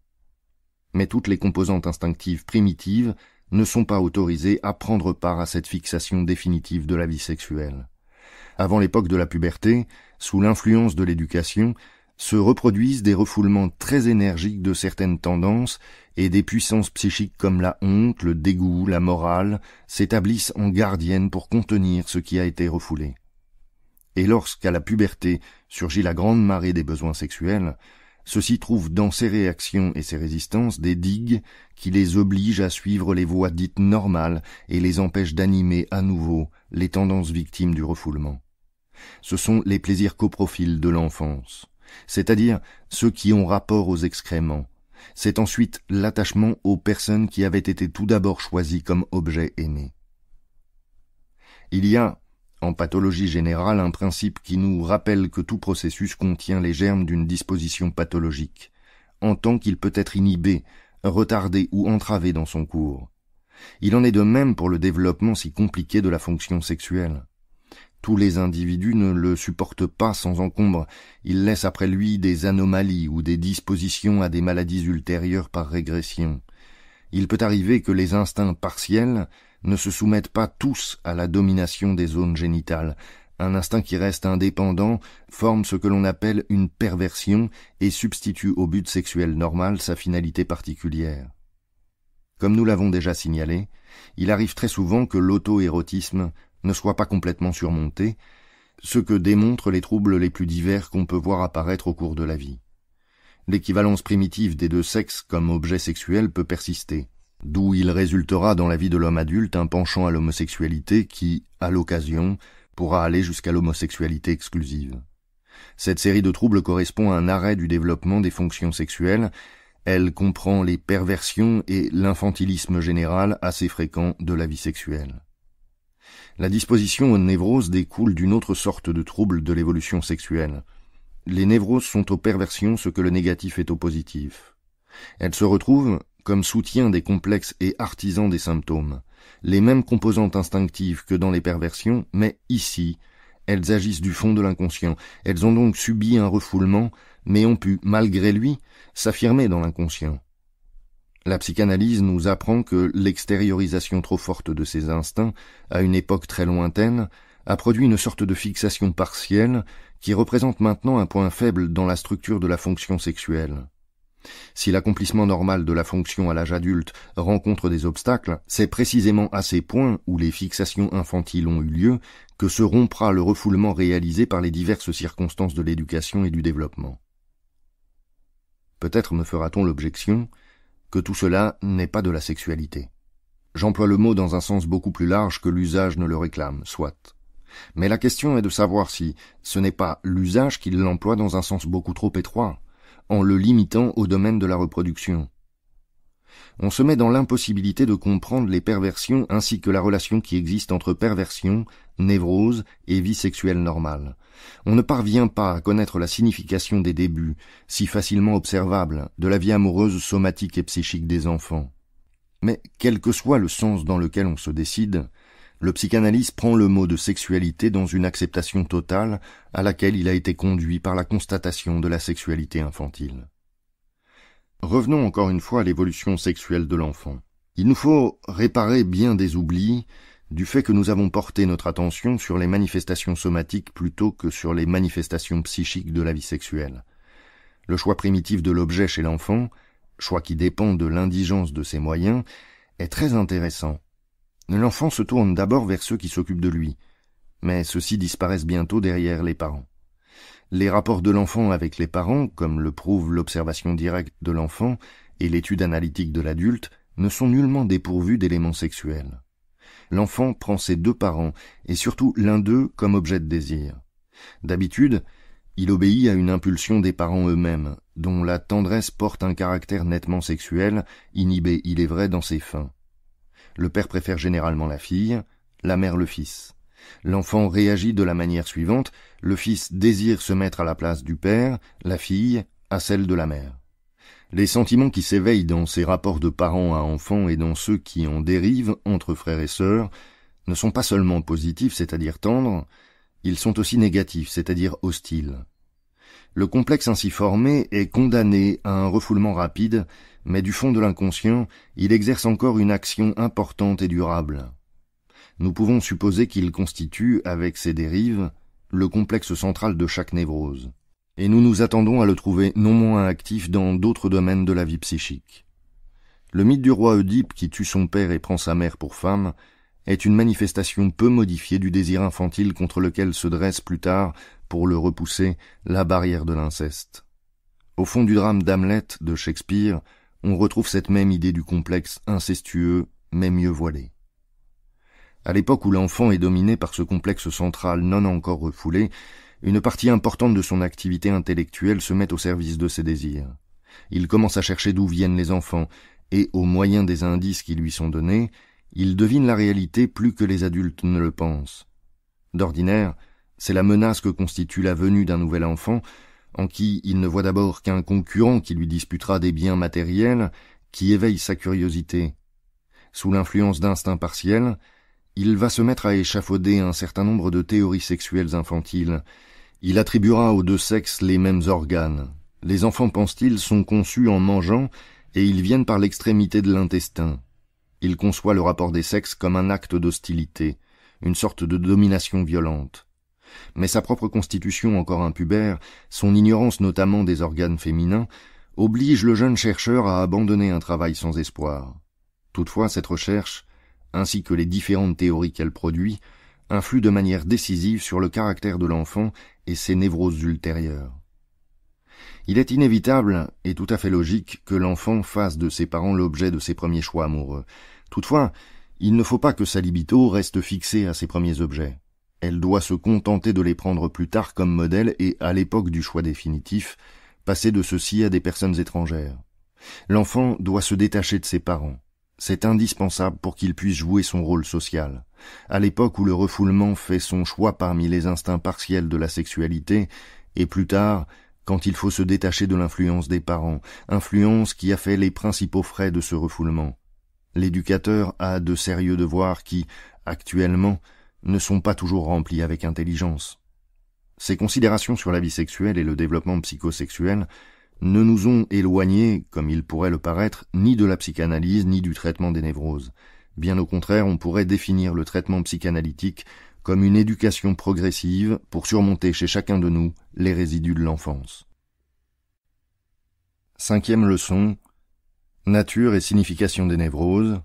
Mais toutes les composantes instinctives primitives ne sont pas autorisées à prendre part à cette fixation définitive de la vie sexuelle. Avant l'époque de la puberté, sous l'influence de l'éducation, se reproduisent des refoulements très énergiques de certaines tendances et des puissances psychiques comme la honte, le dégoût, la morale s'établissent en gardiennes pour contenir ce qui a été refoulé. Et lorsqu'à la puberté surgit la grande marée des besoins sexuels, ceux-ci trouvent dans ces réactions et ces résistances des digues qui les obligent à suivre les voies dites normales et les empêchent d'animer à nouveau les tendances victimes du refoulement. Ce sont les plaisirs coprophiles de l'enfance, c'est-à-dire ceux qui ont rapport aux excréments. C'est ensuite l'attachement aux personnes qui avaient été tout d'abord choisies comme objets aimés. Il y a, en pathologie générale, un principe qui nous rappelle que tout processus contient les germes d'une disposition pathologique, en tant qu'il peut être inhibé, retardé ou entravé dans son cours. Il en est de même pour le développement si compliqué de la fonction sexuelle. Tous les individus ne le supportent pas sans encombre, ils laissent après lui des anomalies ou des dispositions à des maladies ultérieures par régression. Il peut arriver que les instincts partiels ne se soumettent pas tous à la domination des zones génitales. Un instinct qui reste indépendant forme ce que l'on appelle une perversion et substitue au but sexuel normal sa finalité particulière. Comme nous l'avons déjà signalé, il arrive très souvent que l'auto-érotisme ne soit pas complètement surmonté, ce que démontrent les troubles les plus divers qu'on peut voir apparaître au cours de la vie. L'équivalence primitive des deux sexes comme objet sexuel peut persister, d'où il résultera dans la vie de l'homme adulte un penchant à l'homosexualité qui, à l'occasion, pourra aller jusqu'à l'homosexualité exclusive. Cette série de troubles correspond à un arrêt du développement des fonctions sexuelles. Elle comprend les perversions et l'infantilisme général assez fréquent de la vie sexuelle. La disposition aux névroses découle d'une autre sorte de trouble de l'évolution sexuelle. Les névroses sont aux perversions ce que le négatif est au positif. Elles se retrouvent comme soutien des complexes et artisans des symptômes, les mêmes composantes instinctives que dans les perversions, mais ici, elles agissent du fond de l'inconscient. Elles ont donc subi un refoulement, mais ont pu, malgré lui, s'affirmer dans l'inconscient. La psychanalyse nous apprend que l'extériorisation trop forte de ces instincts, à une époque très lointaine, a produit une sorte de fixation partielle qui représente maintenant un point faible dans la structure de la fonction sexuelle. Si l'accomplissement normal de la fonction à l'âge adulte rencontre des obstacles, c'est précisément à ces points où les fixations infantiles ont eu lieu que se rompra le refoulement réalisé par les diverses circonstances de l'éducation et du développement. Peut-être me fera-t-on l'objection que tout cela n'est pas de la sexualité. J'emploie le mot dans un sens beaucoup plus large que l'usage ne le réclame, soit. Mais la question est de savoir si ce n'est pas l'usage qui l'emploie dans un sens beaucoup trop étroit, en le limitant au domaine de la reproduction. On se met dans l'impossibilité de comprendre les perversions ainsi que la relation qui existe entre perversion, névrose et vie sexuelle normale. On ne parvient pas à connaître la signification des débuts, si facilement observables, de la vie amoureuse somatique et psychique des enfants. Mais quel que soit le sens dans lequel on se décide, le psychanalyste prend le mot de sexualité dans une acceptation totale à laquelle il a été conduit par la constatation de la sexualité infantile. Revenons encore une fois à l'évolution sexuelle de l'enfant. Il nous faut réparer bien des oublis du fait que nous avons porté notre attention sur les manifestations somatiques plutôt que sur les manifestations psychiques de la vie sexuelle. Le choix primitif de l'objet chez l'enfant, choix qui dépend de l'indigence de ses moyens, est très intéressant. L'enfant se tourne d'abord vers ceux qui s'occupent de lui, mais ceux-ci disparaissent bientôt derrière les parents. Les rapports de l'enfant avec les parents, comme le prouve l'observation directe de l'enfant et l'étude analytique de l'adulte, ne sont nullement dépourvus d'éléments sexuels. L'enfant prend ses deux parents, et surtout l'un d'eux, comme objet de désir. D'habitude, il obéit à une impulsion des parents eux-mêmes, dont la tendresse porte un caractère nettement sexuel, inhibé, il est vrai, dans ses fins. Le père préfère généralement la fille, la mère le fils. L'enfant réagit de la manière suivante, le fils désire se mettre à la place du père, la fille à celle de la mère. Les sentiments qui s'éveillent dans ces rapports de parents à enfants et dans ceux qui en dérivent entre frères et sœurs ne sont pas seulement positifs, c'est-à-dire tendres, ils sont aussi négatifs, c'est-à-dire hostiles. Le complexe ainsi formé est condamné à un refoulement rapide, mais du fond de l'inconscient, il exerce encore une action importante et durable. Nous pouvons supposer qu'il constitue, avec ses dérives, le complexe central de chaque névrose. Et nous nous attendons à le trouver non moins actif dans d'autres domaines de la vie psychique. Le mythe du roi Oedipe qui tue son père et prend sa mère pour femme est une manifestation peu modifiée du désir infantile contre lequel se dresse plus tard, pour le repousser, la barrière de l'inceste. Au fond du drame d'Hamlet de Shakespeare, on retrouve cette même idée du complexe incestueux, mais mieux voilé. À l'époque où l'enfant est dominé par ce complexe central non encore refoulé, une partie importante de son activité intellectuelle se met au service de ses désirs. Il commence à chercher d'où viennent les enfants, et, au moyen des indices qui lui sont donnés, il devine la réalité plus que les adultes ne le pensent. D'ordinaire, c'est la menace que constitue la venue d'un nouvel enfant, en qui il ne voit d'abord qu'un concurrent qui lui disputera des biens matériels, qui éveille sa curiosité. Sous l'influence d'instincts partiels, il va se mettre à échafauder un certain nombre de théories sexuelles infantiles. Il attribuera aux deux sexes les mêmes organes. Les enfants, pense-t-il, sont conçus en mangeant et ils viennent par l'extrémité de l'intestin. Il conçoit le rapport des sexes comme un acte d'hostilité, une sorte de domination violente. Mais sa propre constitution encore impubère, son ignorance notamment des organes féminins, oblige le jeune chercheur à abandonner un travail sans espoir. Toutefois, cette recherche, ainsi que les différentes théories qu'elle produit, influent de manière décisive sur le caractère de l'enfant et ses névroses ultérieures. Il est inévitable et tout à fait logique que l'enfant fasse de ses parents l'objet de ses premiers choix amoureux. Toutefois, il ne faut pas que sa libido reste fixée à ses premiers objets. Elle doit se contenter de les prendre plus tard comme modèle et, à l'époque du choix définitif, passer de ceux-ci à des personnes étrangères. L'enfant doit se détacher de ses parents. C'est indispensable pour qu'il puisse jouer son rôle social. À l'époque où le refoulement fait son choix parmi les instincts partiels de la sexualité, et plus tard, quand il faut se détacher de l'influence des parents, influence qui a fait les principaux frais de ce refoulement. L'éducateur a de sérieux devoirs qui, actuellement, ne sont pas toujours remplis avec intelligence. Ces considérations sur la vie sexuelle et le développement psychosexuel ne nous ont éloignés, comme il pourrait le paraître, ni de la psychanalyse ni du traitement des névroses. Bien au contraire, on pourrait définir le traitement psychanalytique comme une éducation progressive pour surmonter chez chacun de nous les résidus de l'enfance. 5e leçon. Nature et signification des névroses,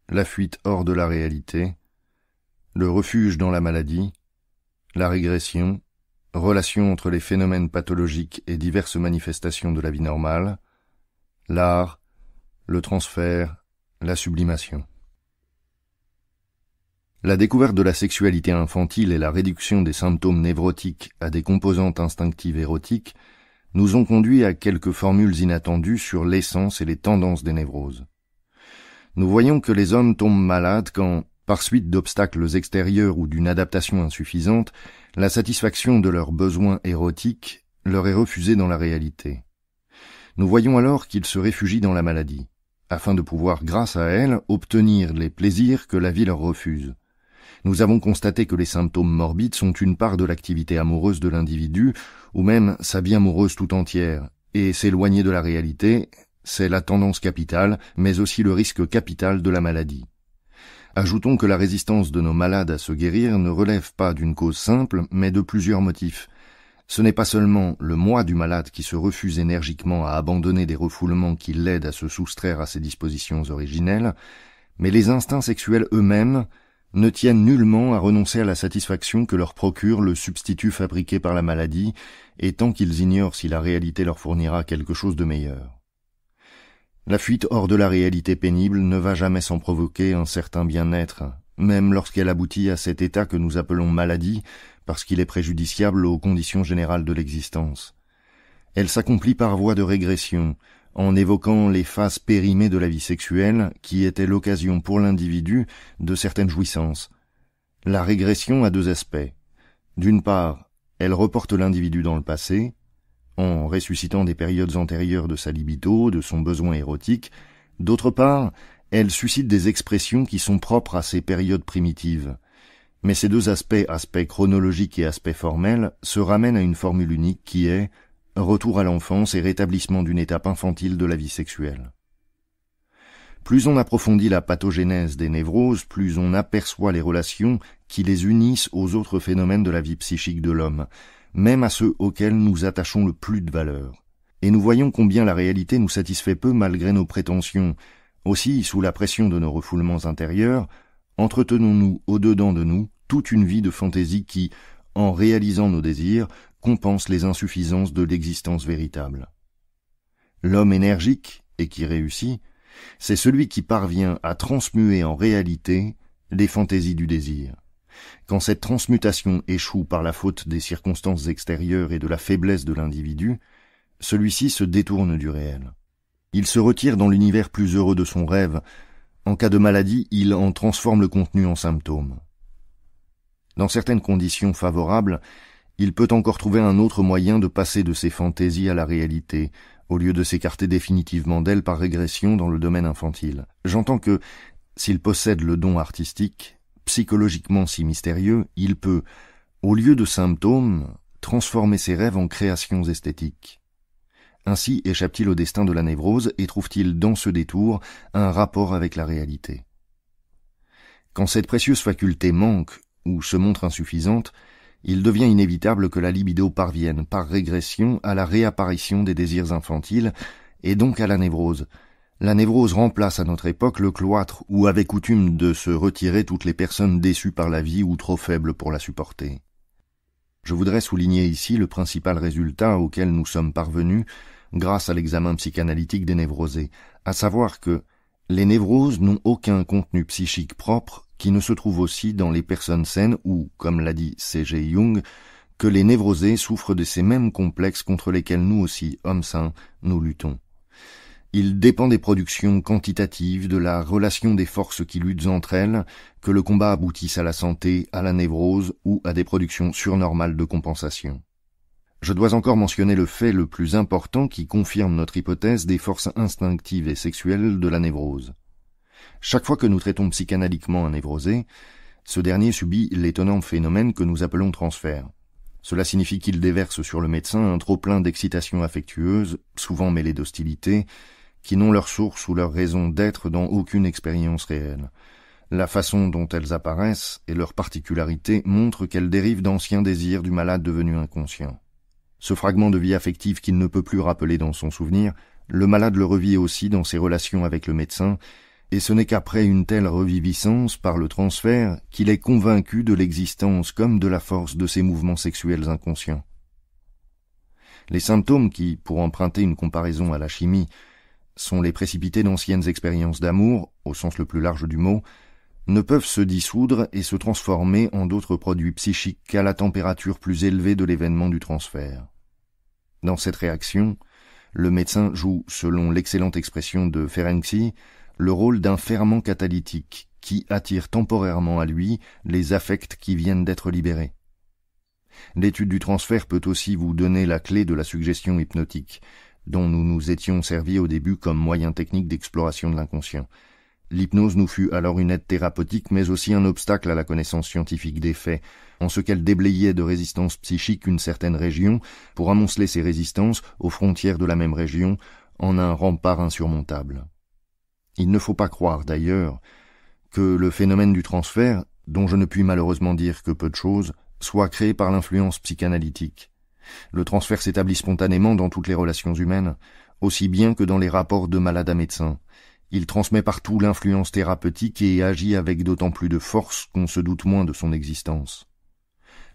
la fuite hors de la réalité, le refuge dans la maladie, la régression, relation entre les phénomènes pathologiques et diverses manifestations de la vie normale, l'art, le transfert, la sublimation. La découverte de la sexualité infantile et la réduction des symptômes névrotiques à des composantes instinctives érotiques nous ont conduit à quelques formules inattendues sur l'essence et les tendances des névroses. Nous voyons que les hommes tombent malades quand, par suite d'obstacles extérieurs ou d'une adaptation insuffisante, la satisfaction de leurs besoins érotiques leur est refusée dans la réalité. Nous voyons alors qu'ils se réfugient dans la maladie, afin de pouvoir, grâce à elle, obtenir les plaisirs que la vie leur refuse. Nous avons constaté que les symptômes morbides sont une part de l'activité amoureuse de l'individu, ou même sa vie amoureuse tout entière, et s'éloigner de la réalité, c'est la tendance capitale, mais aussi le risque capital de la maladie. Ajoutons que la résistance de nos malades à se guérir ne relève pas d'une cause simple, mais de plusieurs motifs. Ce n'est pas seulement le moi du malade qui se refuse énergiquement à abandonner des refoulements qui l'aident à se soustraire à ses dispositions originelles, mais les instincts sexuels eux-mêmes ne tiennent nullement à renoncer à la satisfaction que leur procure le substitut fabriqué par la maladie, et tant qu'ils ignorent si la réalité leur fournira quelque chose de meilleur. La fuite hors de la réalité pénible ne va jamais sans provoquer un certain bien-être, même lorsqu'elle aboutit à cet état que nous appelons maladie, parce qu'il est préjudiciable aux conditions générales de l'existence. Elle s'accomplit par voie de régression, en évoquant les phases périmées de la vie sexuelle qui étaient l'occasion pour l'individu de certaines jouissances. La régression a deux aspects. D'une part, elle reporte l'individu dans le passé, en ressuscitant des périodes antérieures de sa libido, de son besoin érotique. D'autre part, elle suscite des expressions qui sont propres à ces périodes primitives. Mais ces deux aspects chronologique et aspect formel, se ramènent à une formule unique qui est « retour à l'enfance et rétablissement d'une étape infantile de la vie sexuelle ». Plus on approfondit la pathogénèse des névroses, plus on aperçoit les relations qui les unissent aux autres phénomènes de la vie psychique de l'homme, même à ceux auxquels nous attachons le plus de valeur. Et nous voyons combien la réalité nous satisfait peu malgré nos prétentions. Aussi, sous la pression de nos refoulements intérieurs, entretenons-nous au-dedans de nous toute une vie de fantaisie qui, en réalisant nos désirs, compense les insuffisances de l'existence véritable. L'homme énergique, et qui réussit, c'est celui qui parvient à transmuer en réalité les fantaisies du désir. Quand cette transmutation échoue par la faute des circonstances extérieures et de la faiblesse de l'individu, celui-ci se détourne du réel. Il se retire dans l'univers plus heureux de son rêve. En cas de maladie, il en transforme le contenu en symptômes. Dans certaines conditions favorables, il peut encore trouver un autre moyen de passer de ses fantaisies à la réalité, au lieu de s'écarter définitivement d'elles par régression dans le domaine infantile. J'entends que, s'il possède le don artistique, psychologiquement si mystérieux, il peut, au lieu de symptômes, transformer ses rêves en créations esthétiques. Ainsi échappe-t-il au destin de la névrose et trouve-t-il dans ce détour un rapport avec la réalité. Quand cette précieuse faculté manque ou se montre insuffisante, il devient inévitable que la libido parvienne par régression à la réapparition des désirs infantiles et donc à la névrose. La névrose remplace à notre époque le cloître où avaient coutume de se retirer toutes les personnes déçues par la vie ou trop faibles pour la supporter. Je voudrais souligner ici le principal résultat auquel nous sommes parvenus grâce à l'examen psychanalytique des névrosés, à savoir que les névroses n'ont aucun contenu psychique propre qui ne se trouve aussi dans les personnes saines ou, comme l'a dit C.G. Jung, que les névrosés souffrent de ces mêmes complexes contre lesquels nous aussi, hommes sains, nous luttons. Il dépend des productions quantitatives, de la relation des forces qui luttent entre elles, que le combat aboutisse à la santé, à la névrose ou à des productions surnormales de compensation. Je dois encore mentionner le fait le plus important qui confirme notre hypothèse des forces instinctives et sexuelles de la névrose. Chaque fois que nous traitons psychanalytiquement un névrosé, ce dernier subit l'étonnant phénomène que nous appelons transfert. Cela signifie qu'il déverse sur le médecin un trop-plein d'excitation affectueuse, souvent mêlée d'hostilité, qui n'ont leur source ou leur raison d'être dans aucune expérience réelle. La façon dont elles apparaissent et leur particularité montrent qu'elles dérivent d'anciens désirs du malade devenu inconscient. Ce fragment de vie affective qu'il ne peut plus rappeler dans son souvenir, le malade le revit aussi dans ses relations avec le médecin, et ce n'est qu'après une telle reviviscence par le transfert qu'il est convaincu de l'existence comme de la force de ses mouvements sexuels inconscients. Les symptômes qui, pour emprunter une comparaison à la chimie, sont les précipités d'anciennes expériences d'amour, au sens le plus large du mot, ne peuvent se dissoudre et se transformer en d'autres produits psychiques qu'à la température plus élevée de l'événement du transfert. Dans cette réaction, le médecin joue, selon l'excellente expression de Ferenczi, le rôle d'un ferment catalytique qui attire temporairement à lui les affects qui viennent d'être libérés. L'étude du transfert peut aussi vous donner la clé de la suggestion hypnotique, dont nous nous étions servis au début comme moyen technique d'exploration de l'inconscient. L'hypnose nous fut alors une aide thérapeutique, mais aussi un obstacle à la connaissance scientifique des faits, en ce qu'elle déblayait de résistance psychique une certaine région pour amonceler ces résistances aux frontières de la même région en un rempart insurmontable. Il ne faut pas croire, d'ailleurs, que le phénomène du transfert, dont je ne puis malheureusement dire que peu de choses, soit créé par l'influence psychanalytique. Le transfert s'établit spontanément dans toutes les relations humaines, aussi bien que dans les rapports de malade à médecin. Il transmet partout l'influence thérapeutique et agit avec d'autant plus de force qu'on se doute moins de son existence.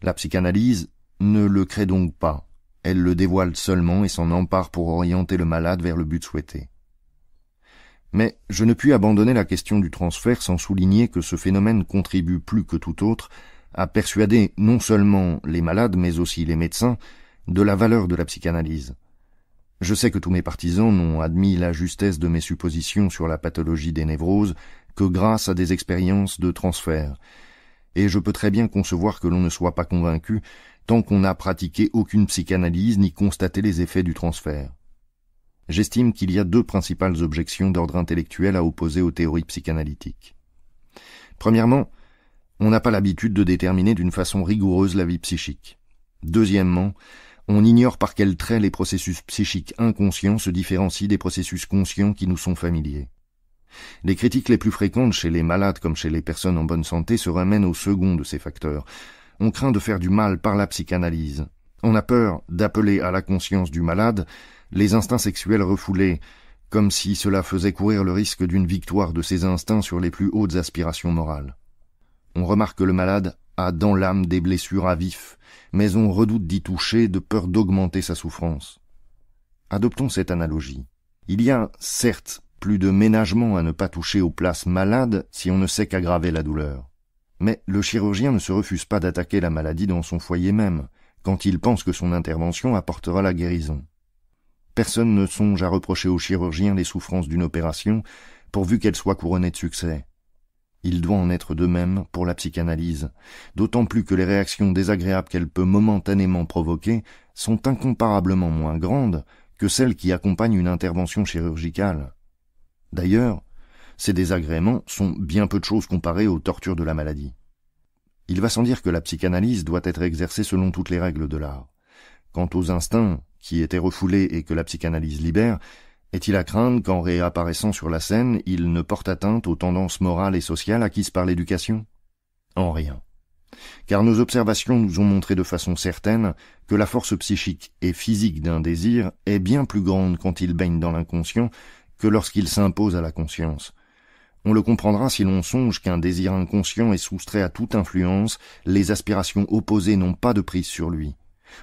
La psychanalyse ne le crée donc pas, elle le dévoile seulement et s'en empare pour orienter le malade vers le but souhaité. Mais je ne puis abandonner la question du transfert sans souligner que ce phénomène contribue plus que tout autre à persuader non seulement les malades mais aussi les médecins de la valeur de la psychanalyse. Je sais que tous mes partisans n'ont admis la justesse de mes suppositions sur la pathologie des névroses que grâce à des expériences de transfert, et je peux très bien concevoir que l'on ne soit pas convaincu tant qu'on n'a pratiqué aucune psychanalyse ni constaté les effets du transfert. J'estime qu'il y a deux principales objections d'ordre intellectuel à opposer aux théories psychanalytiques. Premièrement, on n'a pas l'habitude de déterminer d'une façon rigoureuse la vie psychique. Deuxièmement, on ignore par quels traits les processus psychiques inconscients se différencient des processus conscients qui nous sont familiers. Les critiques les plus fréquentes chez les malades comme chez les personnes en bonne santé se ramènent au second de ces facteurs. On craint de faire du mal par la psychanalyse. On a peur d'appeler à la conscience du malade les instincts sexuels refoulés, comme si cela faisait courir le risque d'une victoire de ses instincts sur les plus hautes aspirations morales. On remarque que le malade a dans l'âme des blessures à vif, mais on redoute d'y toucher de peur d'augmenter sa souffrance. Adoptons cette analogie. Il y a, certes, plus de ménagement à ne pas toucher aux places malades si on ne sait qu'aggraver la douleur. Mais le chirurgien ne se refuse pas d'attaquer la maladie dans son foyer même, quand il pense que son intervention apportera la guérison. Personne ne songe à reprocher au chirurgien les souffrances d'une opération, pourvu qu'elle soit couronnée de succès. Il doit en être de même pour la psychanalyse, d'autant plus que les réactions désagréables qu'elle peut momentanément provoquer sont incomparablement moins grandes que celles qui accompagnent une intervention chirurgicale. D'ailleurs, ces désagréments sont bien peu de choses comparées aux tortures de la maladie. Il va sans dire que la psychanalyse doit être exercée selon toutes les règles de l'art. Quant aux instincts qui étaient refoulés et que la psychanalyse libère, est-il à craindre qu'en réapparaissant sur la scène, il ne porte atteinte aux tendances morales et sociales acquises par l'éducation? En rien. Car nos observations nous ont montré de façon certaine que la force psychique et physique d'un désir est bien plus grande quand il baigne dans l'inconscient que lorsqu'il s'impose à la conscience. On le comprendra si l'on songe qu'un désir inconscient est soustrait à toute influence, les aspirations opposées n'ont pas de prise sur lui.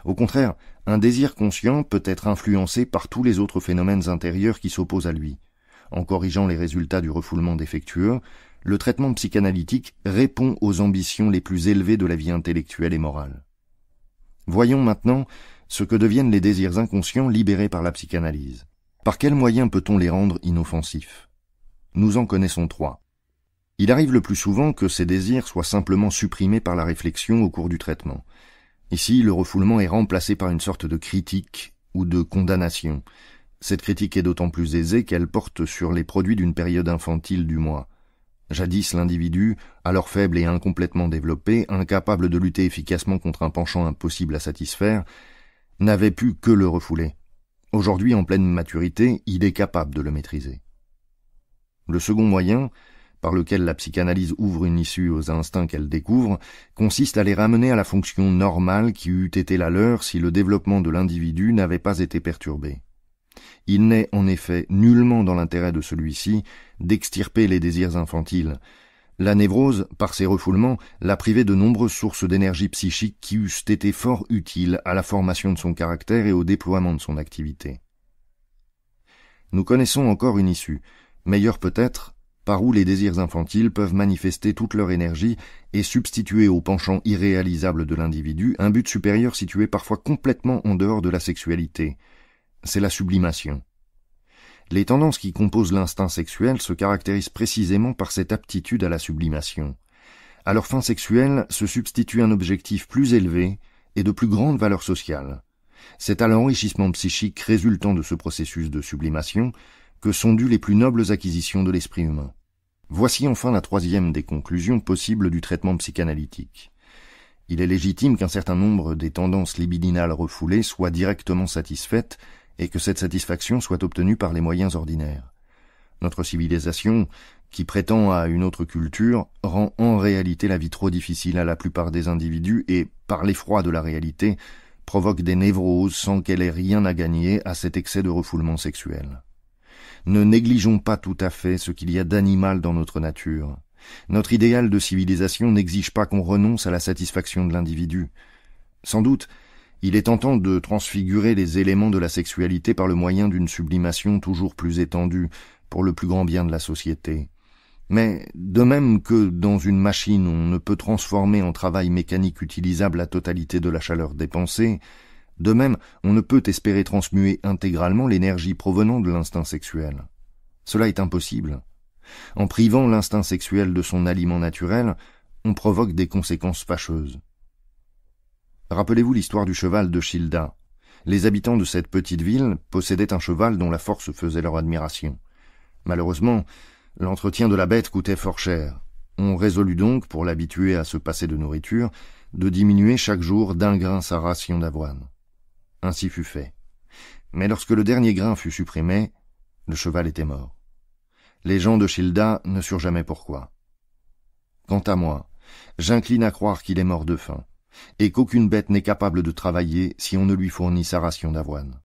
Au contraire, un désir conscient peut être influencé par tous les autres phénomènes intérieurs qui s'opposent à lui. En corrigeant les résultats du refoulement défectueux, le traitement psychanalytique répond aux ambitions les plus élevées de la vie intellectuelle et morale. Voyons maintenant ce que deviennent les désirs inconscients libérés par la psychanalyse. Par quels moyens peut-on les rendre inoffensifs? Nous en connaissons trois. Il arrive le plus souvent que ces désirs soient simplement supprimés par la réflexion au cours du traitement. Ici, le refoulement est remplacé par une sorte de critique ou de condamnation. Cette critique est d'autant plus aisée qu'elle porte sur les produits d'une période infantile du moi. Jadis, l'individu, alors faible et incomplètement développé, incapable de lutter efficacement contre un penchant impossible à satisfaire, n'avait pu que le refouler. Aujourd'hui, en pleine maturité, il est capable de le maîtriser. Le second moyen, par lequel la psychanalyse ouvre une issue aux instincts qu'elle découvre, consiste à les ramener à la fonction normale qui eût été la leur si le développement de l'individu n'avait pas été perturbé. Il n'est en effet nullement dans l'intérêt de celui-ci d'extirper les désirs infantiles. La névrose, par ses refoulements, l'a privé de nombreuses sources d'énergie psychique qui eussent été fort utiles à la formation de son caractère et au déploiement de son activité. Nous connaissons encore une issue, meilleure peut-être, par où les désirs infantiles peuvent manifester toute leur énergie et substituer au penchant irréalisable de l'individu un but supérieur situé parfois complètement en dehors de la sexualité. C'est la sublimation. Les tendances qui composent l'instinct sexuel se caractérisent précisément par cette aptitude à la sublimation. À leur fin sexuelle se substitue un objectif plus élevé et de plus grande valeur sociale. C'est à l'enrichissement psychique résultant de ce processus de sublimation que sont dues les plus nobles acquisitions de l'esprit humain. Voici enfin la troisième des conclusions possibles du traitement psychanalytique. Il est légitime qu'un certain nombre des tendances libidinales refoulées soient directement satisfaites et que cette satisfaction soit obtenue par les moyens ordinaires. Notre civilisation, qui prétend à une autre culture, rend en réalité la vie trop difficile à la plupart des individus et, par l'effroi de la réalité, provoque des névroses sans qu'elle ait rien à gagner à cet excès de refoulement sexuel. Ne négligeons pas tout à fait ce qu'il y a d'animal dans notre nature. Notre idéal de civilisation n'exige pas qu'on renonce à la satisfaction de l'individu. Sans doute, il est tentant de transfigurer les éléments de la sexualité par le moyen d'une sublimation toujours plus étendue, pour le plus grand bien de la société. Mais, de même que dans une machine on ne peut transformer en travail mécanique utilisable la totalité de la chaleur dépensée, de même on ne peut espérer transmuer intégralement l'énergie provenant de l'instinct sexuel. Cela est impossible. En privant l'instinct sexuel de son aliment naturel, on provoque des conséquences fâcheuses. Rappelez-vous l'histoire du cheval de Childa. Les habitants de cette petite ville possédaient un cheval dont la force faisait leur admiration. Malheureusement, l'entretien de la bête coûtait fort cher. On résolut donc, pour l'habituer à se passer de nourriture, de diminuer chaque jour d'1 grain sa ration d'avoine. Ainsi fut fait. Mais lorsque le dernier grain fut supprimé, le cheval était mort. Les gens de Childa ne surent jamais pourquoi. Quant à moi, j'incline à croire qu'il est mort de faim, et qu'aucune bête n'est capable de travailler si on ne lui fournit sa ration d'avoine.